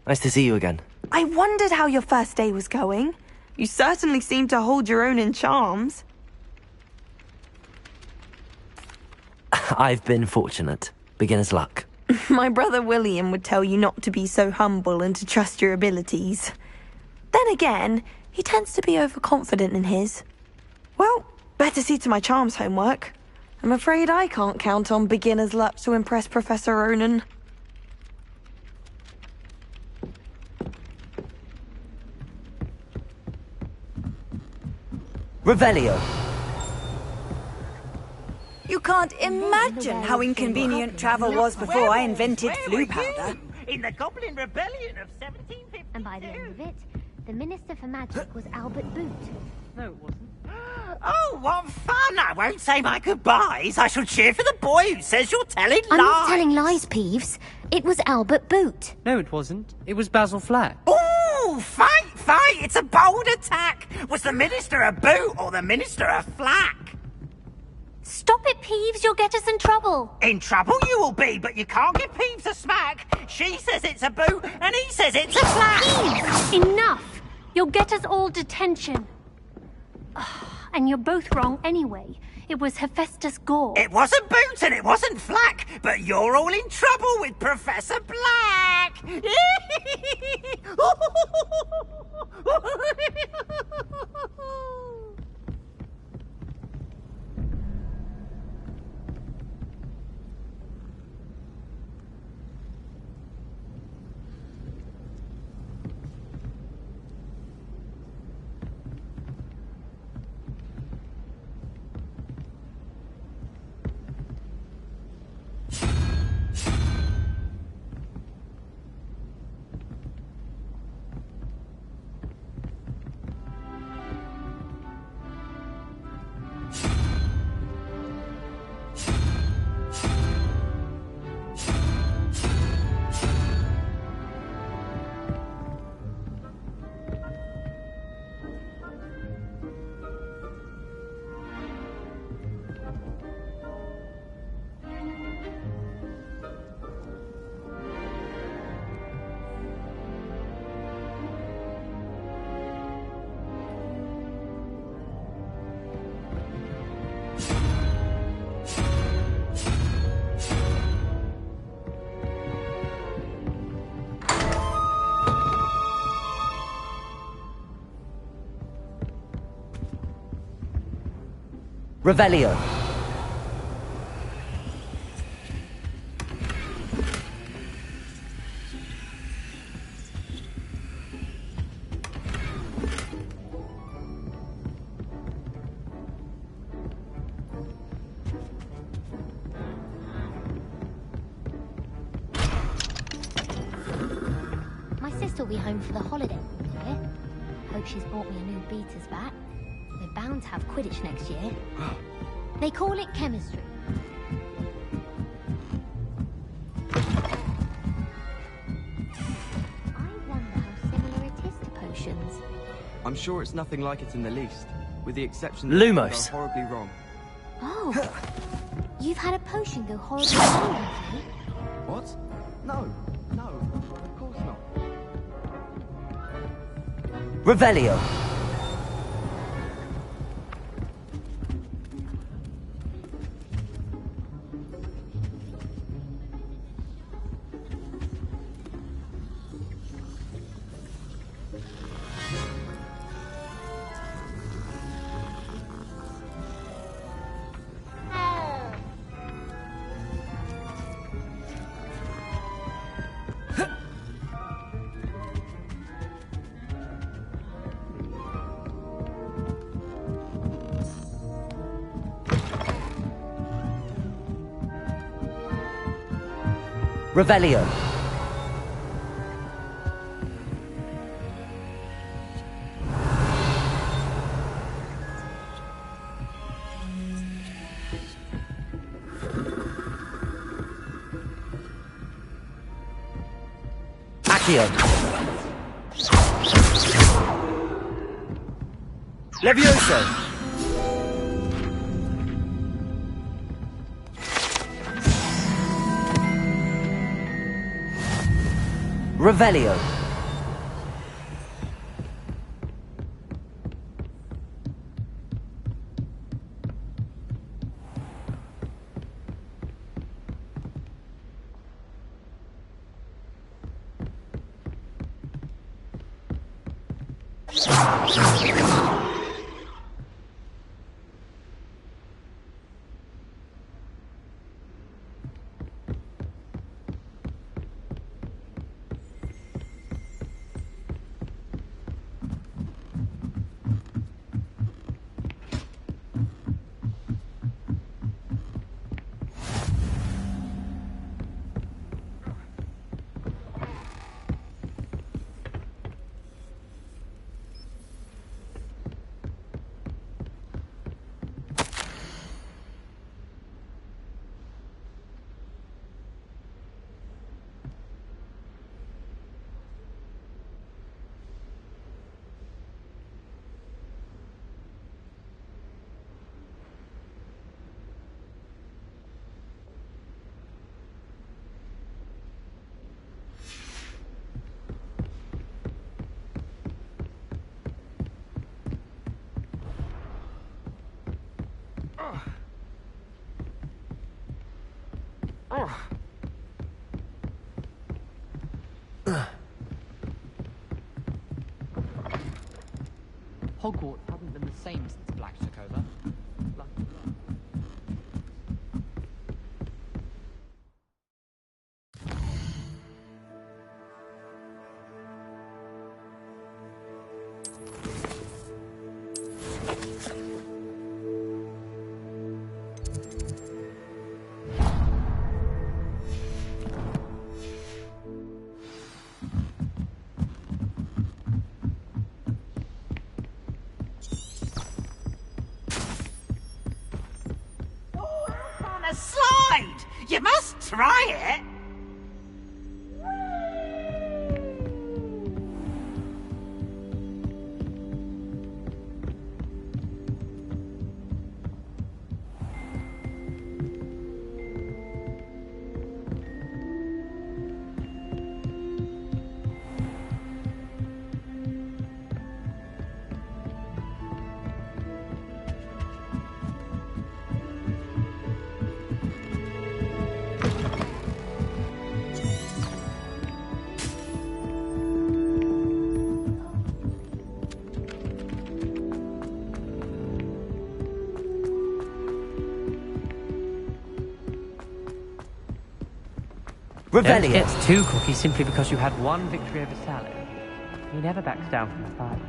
Nice to see you again. I wondered how your first day was going. You certainly seem to hold your own in charms. I've been fortunate. Beginner's luck. My brother William would tell you not to be so humble and to trust your abilities. Then again, he tends to be overconfident in his. Well, better see to my charms homework. I'm afraid I can't count on beginner's luck to impress Professor Ronan. Revelio. You can't imagine how inconvenient travel was before I invented flu powder. In the Goblin Rebellion of 1752. And by the end of it, the Minister for Magic was Albert Boot. No, it wasn't. Oh, what fun! I won't say my goodbyes. I shall cheer for the boy who says you're telling lies. I'm not telling lies, Peeves. It was Albert Boot. No, it wasn't. It was Basil Flack. Oh, fight, fight! It's a bold attack! Was the Minister a boot or the Minister a flack? Stop it, Peeves. You'll get us in trouble. In trouble you will be, but you can't give Peeves a smack. She says it's a boot, and he says it's a flack. Peeves! Enough! You'll get us all detention. And you're both wrong anyway. It was Hephaestus Gore. It wasn't boot and it wasn't flack, but you're all in trouble with Professor Black. Revelio. My sister will be home for the holiday this year. Hope she's bought me a new beater's bat. We're bound to have Quidditch next year. They call it chemistry. I wonder how similar it is to potions. I'm sure it's nothing like it in the least, with the exception Lumos. that things are horribly wrong. Oh, you've had a potion go horribly wrong, have you? What? No, of course not. Revelio. Revelio. Accio. Levioso. Revelio. Hogwarts hasn't been the same since Black took over. On a slide! You must try it! Don't get too cocky simply because you had one victory over Sally. He never backs down from a fight.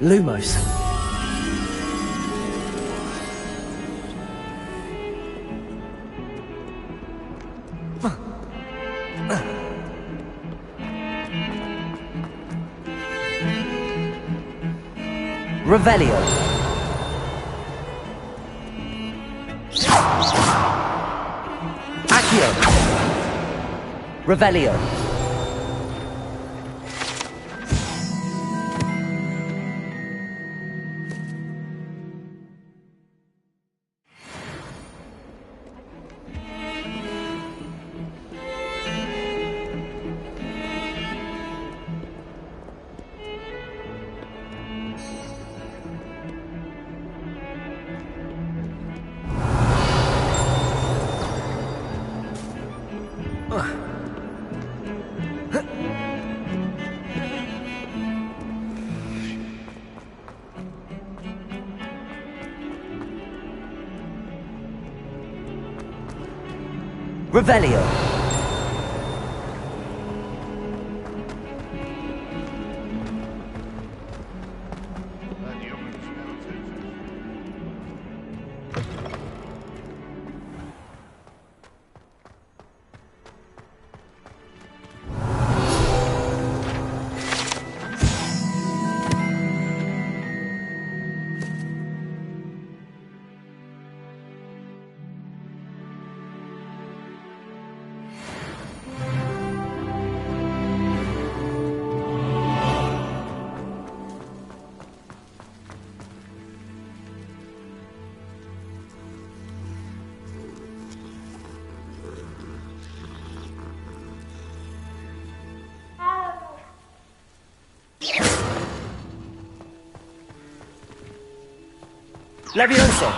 Lumos. Revelio. Accio. Revelio. Revelio. Levioso.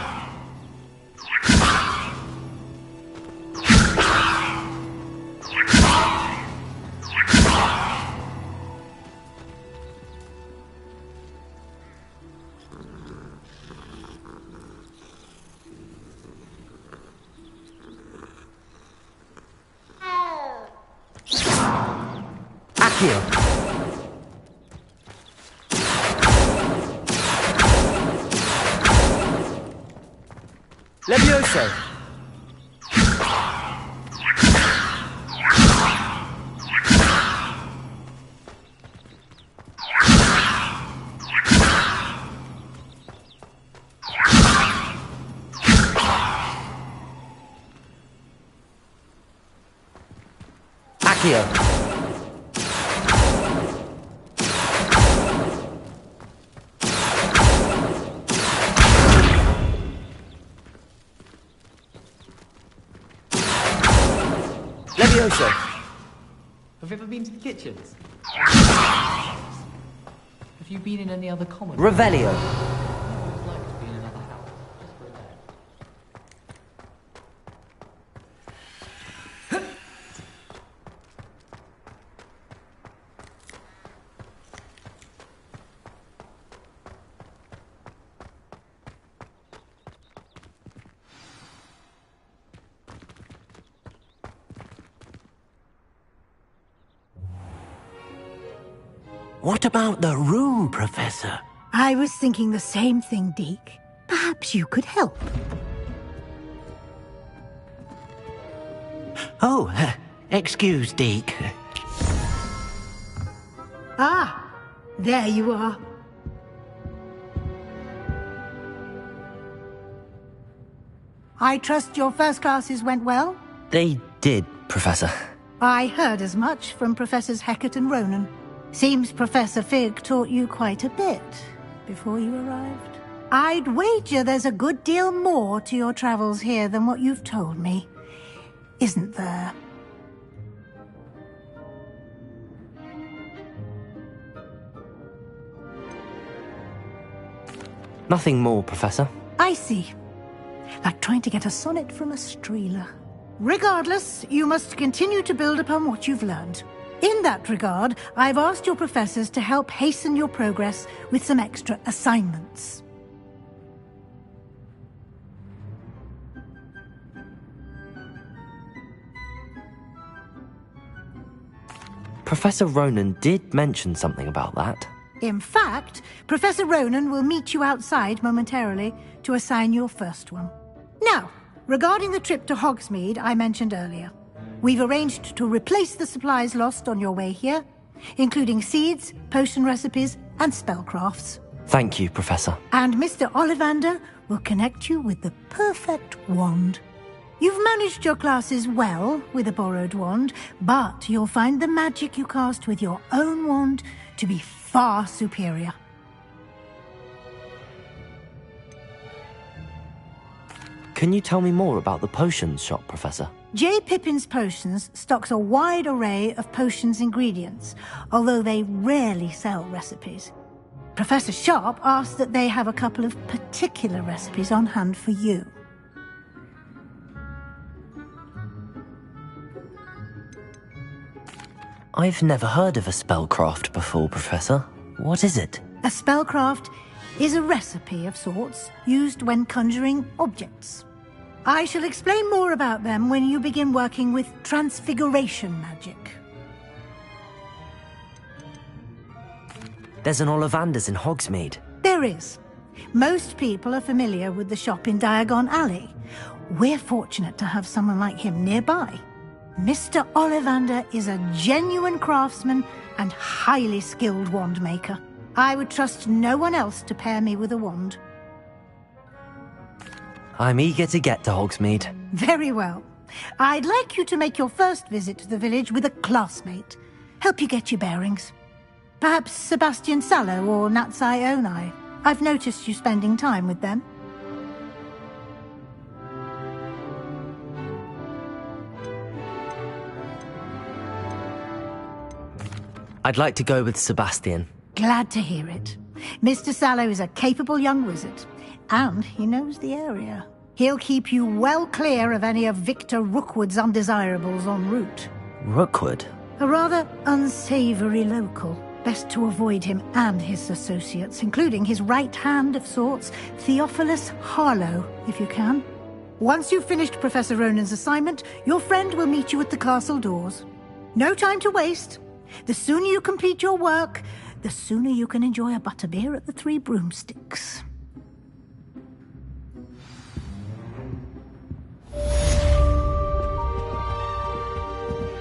Accio. Levioso. Accio. Levioso! Have you ever been to the kitchens? Have you been in any other common? Revelio! What about the room, Professor? I was thinking the same thing, Deke. Perhaps you could help. Oh, excuse, Deke. Ah, there you are. I trust your first classes went well? They did, Professor. I heard as much from Professors Hecat and Ronan. Seems Professor Fig taught you quite a bit before you arrived. I'd wager there's a good deal more to your travels here than what you've told me. Isn't there? Nothing more, Professor. I see. Like trying to get a sonnet from a streeler. Regardless, you must continue to build upon what you've learned. In that regard, I've asked your professors to help hasten your progress with some extra assignments. Professor Ronan did mention something about that. In fact, Professor Ronan will meet you outside momentarily to assign your first one. Now, regarding the trip to Hogsmeade I mentioned earlier, we've arranged to replace the supplies lost on your way here, including seeds, potion recipes, and spellcrafts. Thank you, Professor. And Mr. Ollivander will connect you with the perfect wand. You've managed your classes well with a borrowed wand, but you'll find the magic you cast with your own wand to be far superior. Can you tell me more about the potions shop, Professor? J. Pippin's Potions stocks a wide array of potions ingredients, although they rarely sell recipes. Professor Sharp asked that they have a couple of particular recipes on hand for you. I've never heard of a spellcraft before, Professor. What is it? A spellcraft is a recipe of sorts used when conjuring objects. I shall explain more about them when you begin working with transfiguration magic. There's an Ollivander's in Hogsmeade. There is. Most people are familiar with the shop in Diagon Alley. We're fortunate to have someone like him nearby. Mr. Ollivander is a genuine craftsman and highly skilled wand maker. I would trust no one else to pair me with a wand. I'm eager to get to Hogsmeade. Very well. I'd like you to make your first visit to the village with a classmate. Help you get your bearings. Perhaps Sebastian Sallow or Natsai Onai. I've noticed you spending time with them. I'd like to go with Sebastian. Glad to hear it. Mr. Sallow is a capable young wizard, and he knows the area. He'll keep you well clear of any of Victor Rookwood's undesirables en route. Rookwood? A rather unsavory local. Best to avoid him and his associates, including his right hand of sorts, Theophilus Harlow, if you can. Once you've finished Professor Ronan's assignment, your friend will meet you at the castle doors. No time to waste. The sooner you complete your work, the sooner you can enjoy a butterbeer at the Three Broomsticks.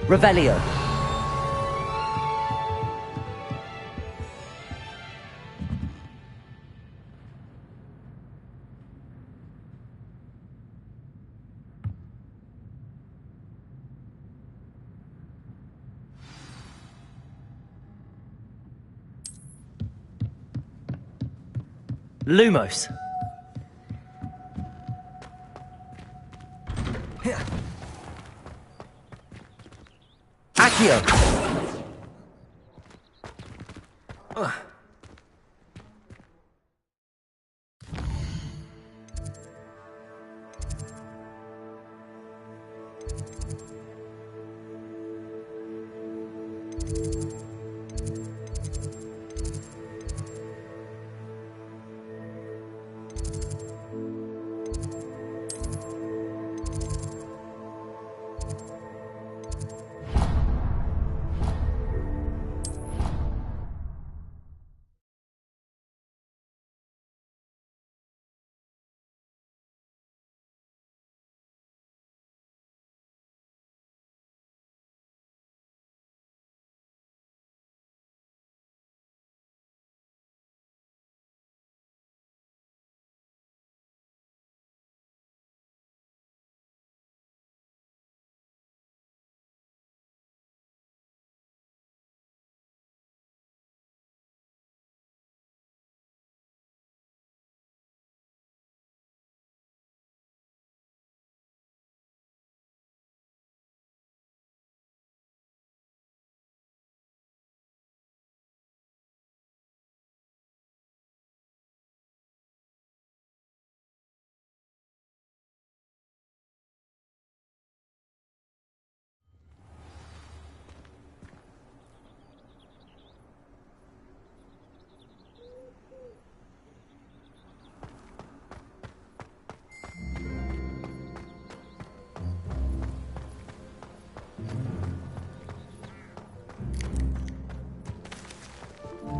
Revelio. Lumos. Accio!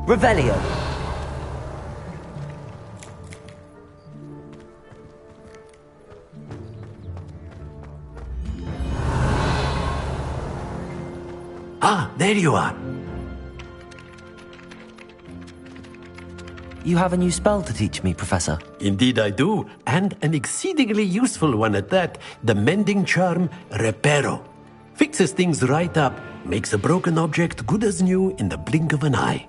Revelio. Ah, there you are. You have a new spell to teach me, Professor. Indeed I do, and an exceedingly useful one at that. The mending charm, Reparo. Fixes things right up, makes a broken object good as new in the blink of an eye.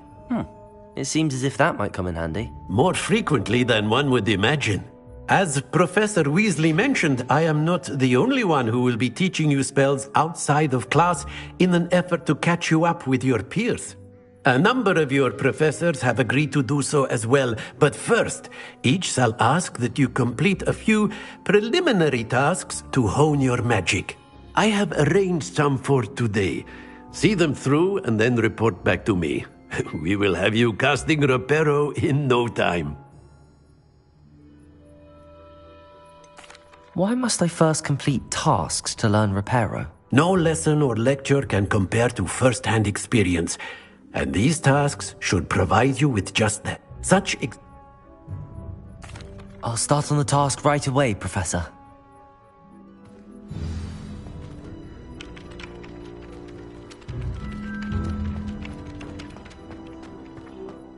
It seems as if that might come in handy. More frequently than one would imagine. As Professor Weasley mentioned, I am not the only one who will be teaching you spells outside of class in an effort to catch you up with your peers. A number of your professors have agreed to do so as well, but first, each shall ask that you complete a few preliminary tasks to hone your magic. I have arranged some for today. See them through and then report back to me. We will have you casting Reparo in no time. Why must I first complete tasks to learn Reparo? No lesson or lecture can compare to first-hand experience, and these tasks should provide you with just that. I'll start on the task right away, Professor.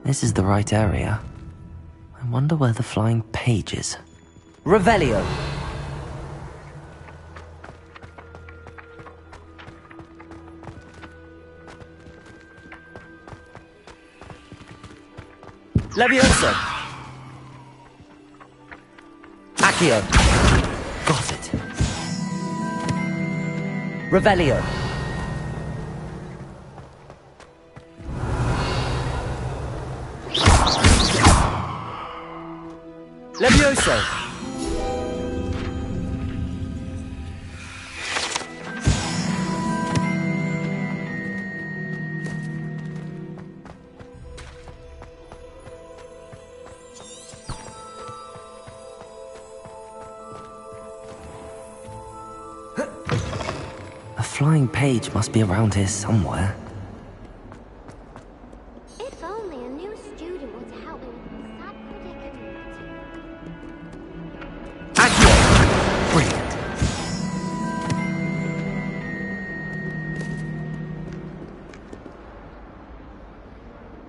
This is the right area. I wonder where the flying page is. Revelio. Levioso. Accio. Got it. Revelio. Levioso. A flying page must be around here somewhere. If only a new student were to help me with this sad predicament. Brilliant.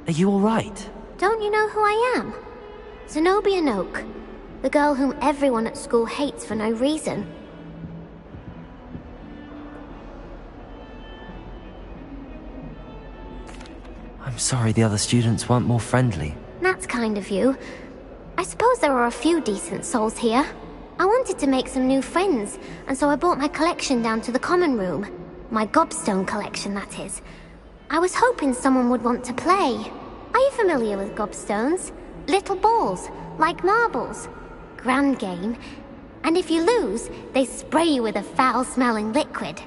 Are you all right? Don't you know who I am? Zenobia Noak, the girl whom everyone at school hates for no reason. I'm sorry the other students weren't more friendly. That's kind of you. I suppose there are a few decent souls here. I wanted to make some new friends, and so I brought my collection down to the common room. My gobstone collection, that is. I was hoping someone would want to play. Are you familiar with gobstones? Little balls, like marbles. Grand game. And if you lose, they spray you with a foul-smelling liquid.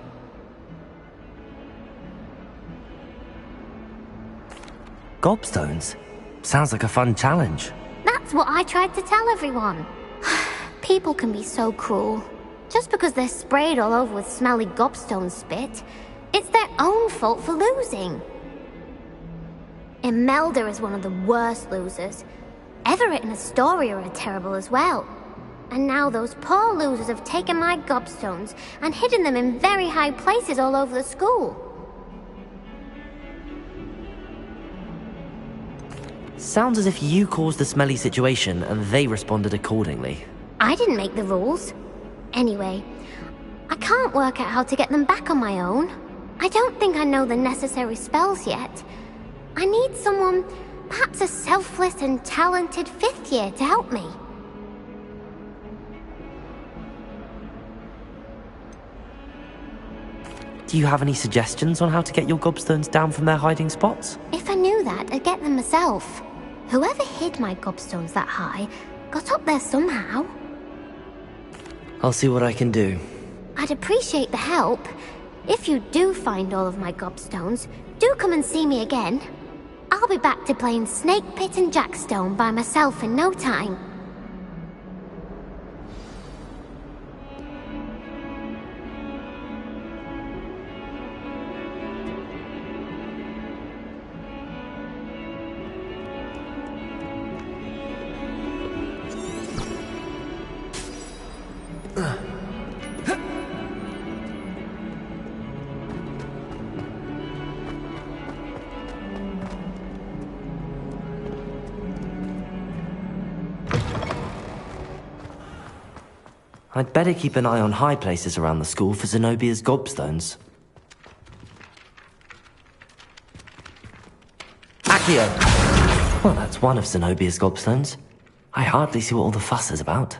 Gobstones? Sounds like a fun challenge. That's what I tried to tell everyone. People can be so cruel. Just because they're sprayed all over with smelly gobstone spit, it's their own fault for losing. Imelda is one of the worst losers. Everett and Astoria are terrible as well. And now those poor losers have taken my gobstones and hidden them in very high places all over the school. Sounds as if you caused the smelly situation and they responded accordingly. I didn't make the rules. Anyway, I can't work out how to get them back on my own. I don't think I know the necessary spells yet. I need someone, perhaps a selfless and talented 5th year to help me. Do you have any suggestions on how to get your gobstones down from their hiding spots? If I knew that, I'd get them myself. Whoever hid my gobstones that high got up there somehow. I'll see what I can do. I'd appreciate the help. If you do find all of my gobstones, do come and see me again. I'll be back to playing Snake Pit and Jackstone by myself in no time. I'd better keep an eye on high places around the school for Zenobia's gobstones. Accio! Well, that's one of Zenobia's gobstones. I hardly see what all the fuss is about.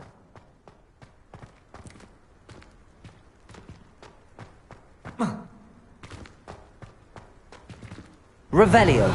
Revelio!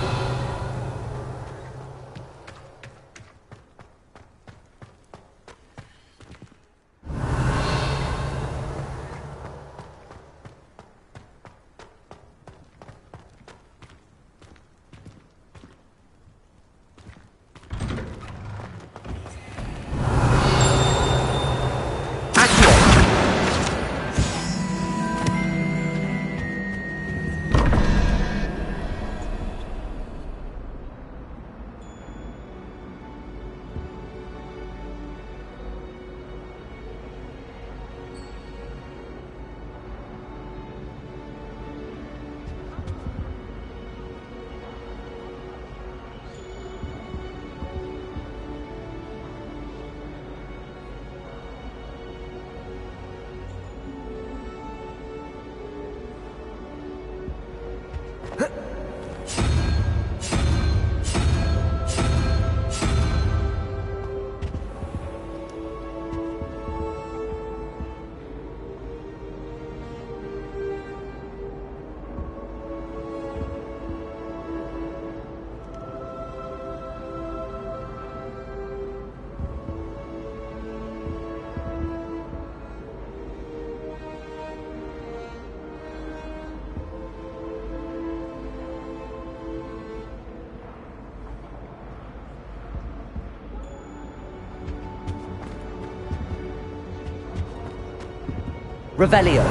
Revelio!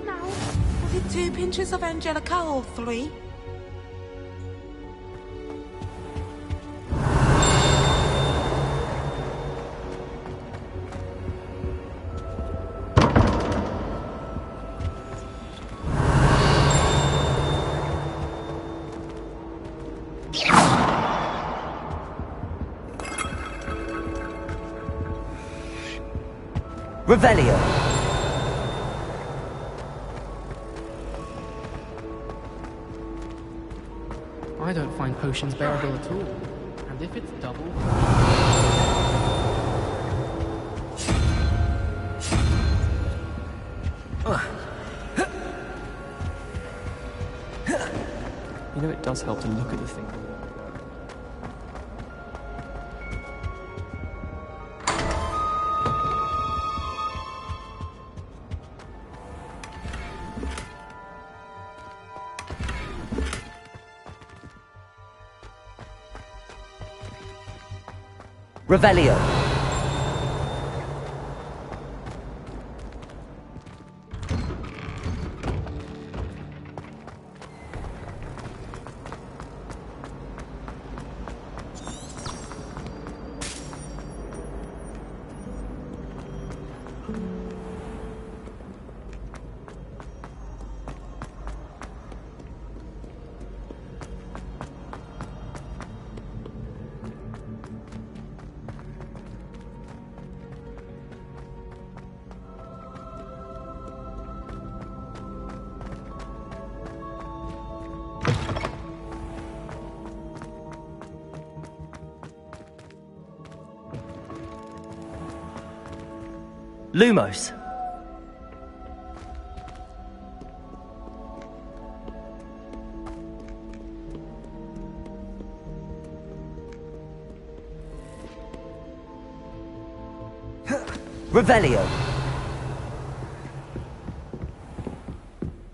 Now, was it 2 pinches of Angelica or 3? Revelio! I don't find potions bearable at all. And if it's double... You know, it does help to look at the thing. Revelio. Lumos. Revelio.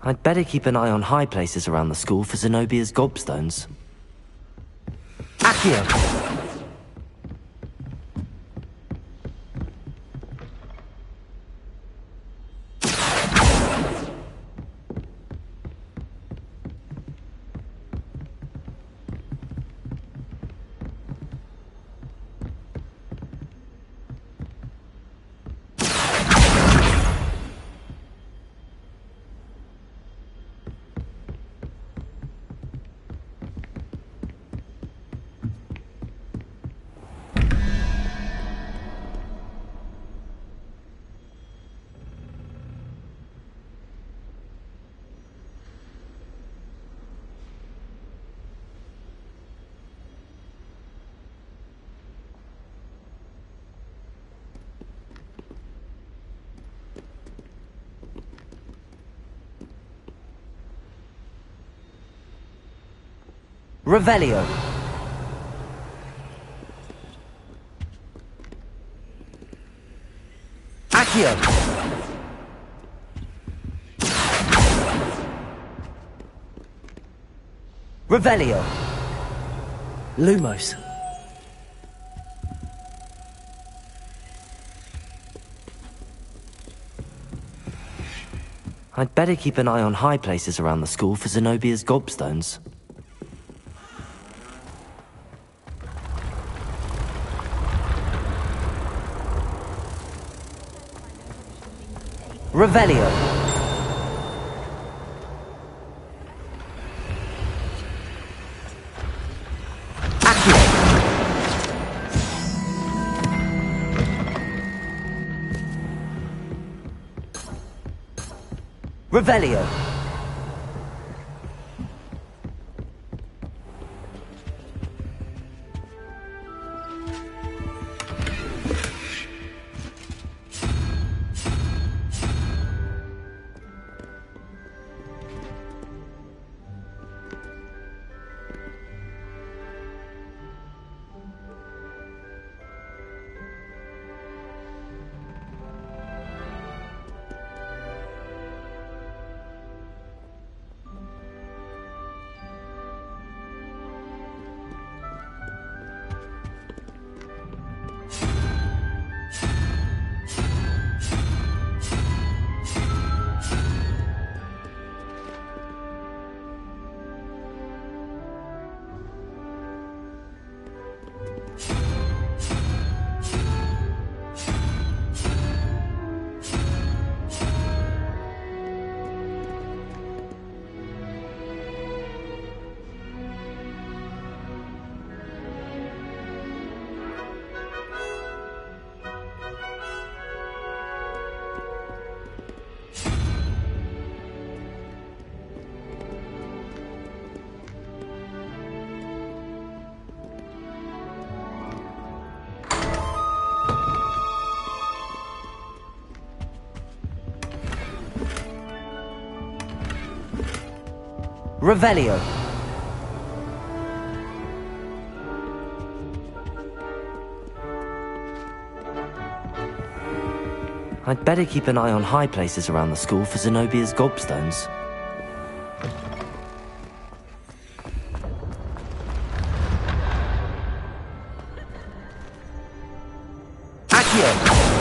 I'd better keep an eye on high places around the school for Zenobia's gobstones. Accio. Revelio. Accio. Revelio. Lumos. I'd better keep an eye on high places around the school for Zenobia's gobstones. Revelio. Accio. Revelio. Revelio. I'd better keep an eye on high places around the school for Zenobia's gobstones. Accio.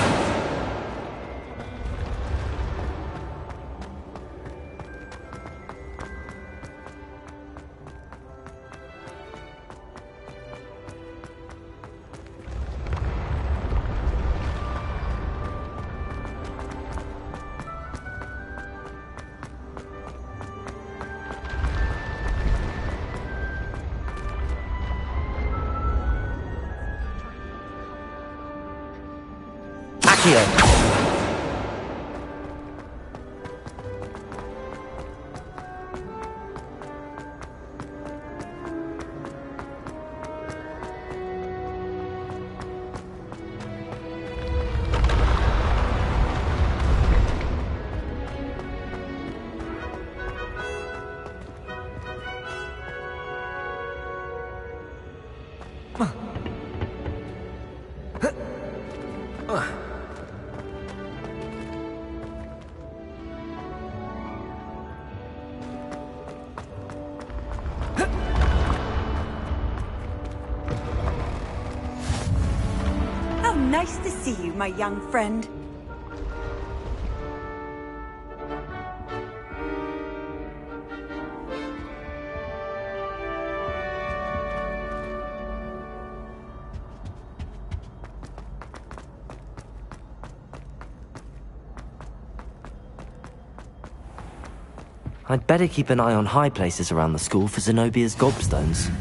How nice to see you, my young friend. I'd better keep an eye on high places around the school for Zenobia's gobstones.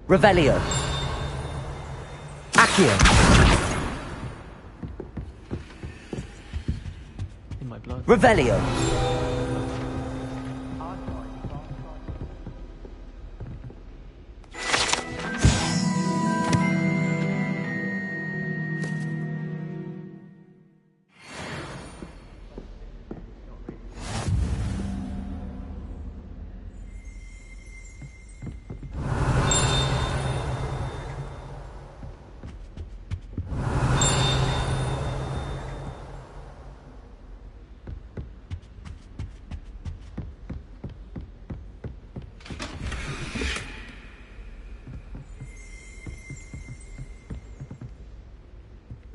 Revelio. Accio. In my blood. Revelio.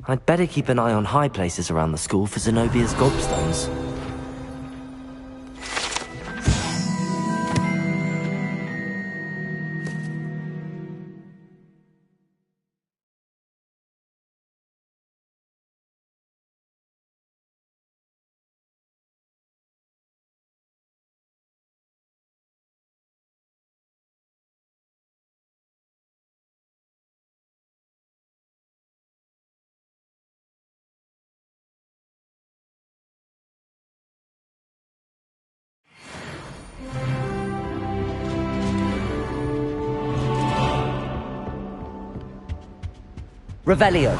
I'd better keep an eye on high places around the school for Zenobia's gobstones. Revelio.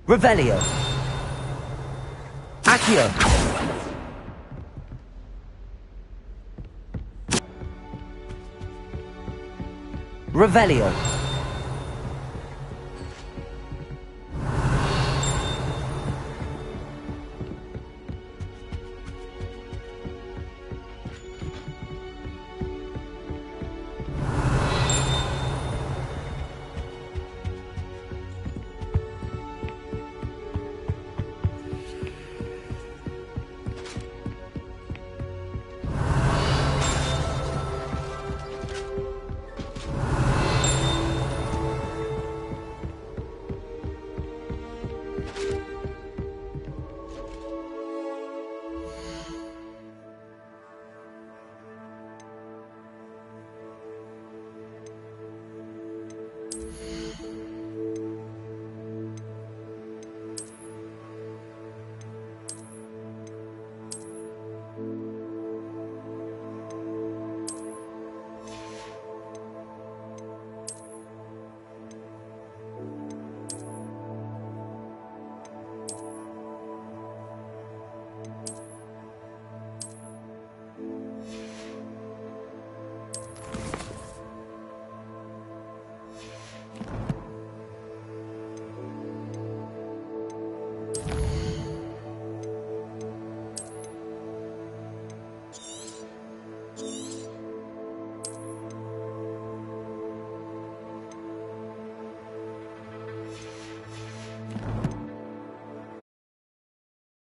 Revelio. Accio. Revelio.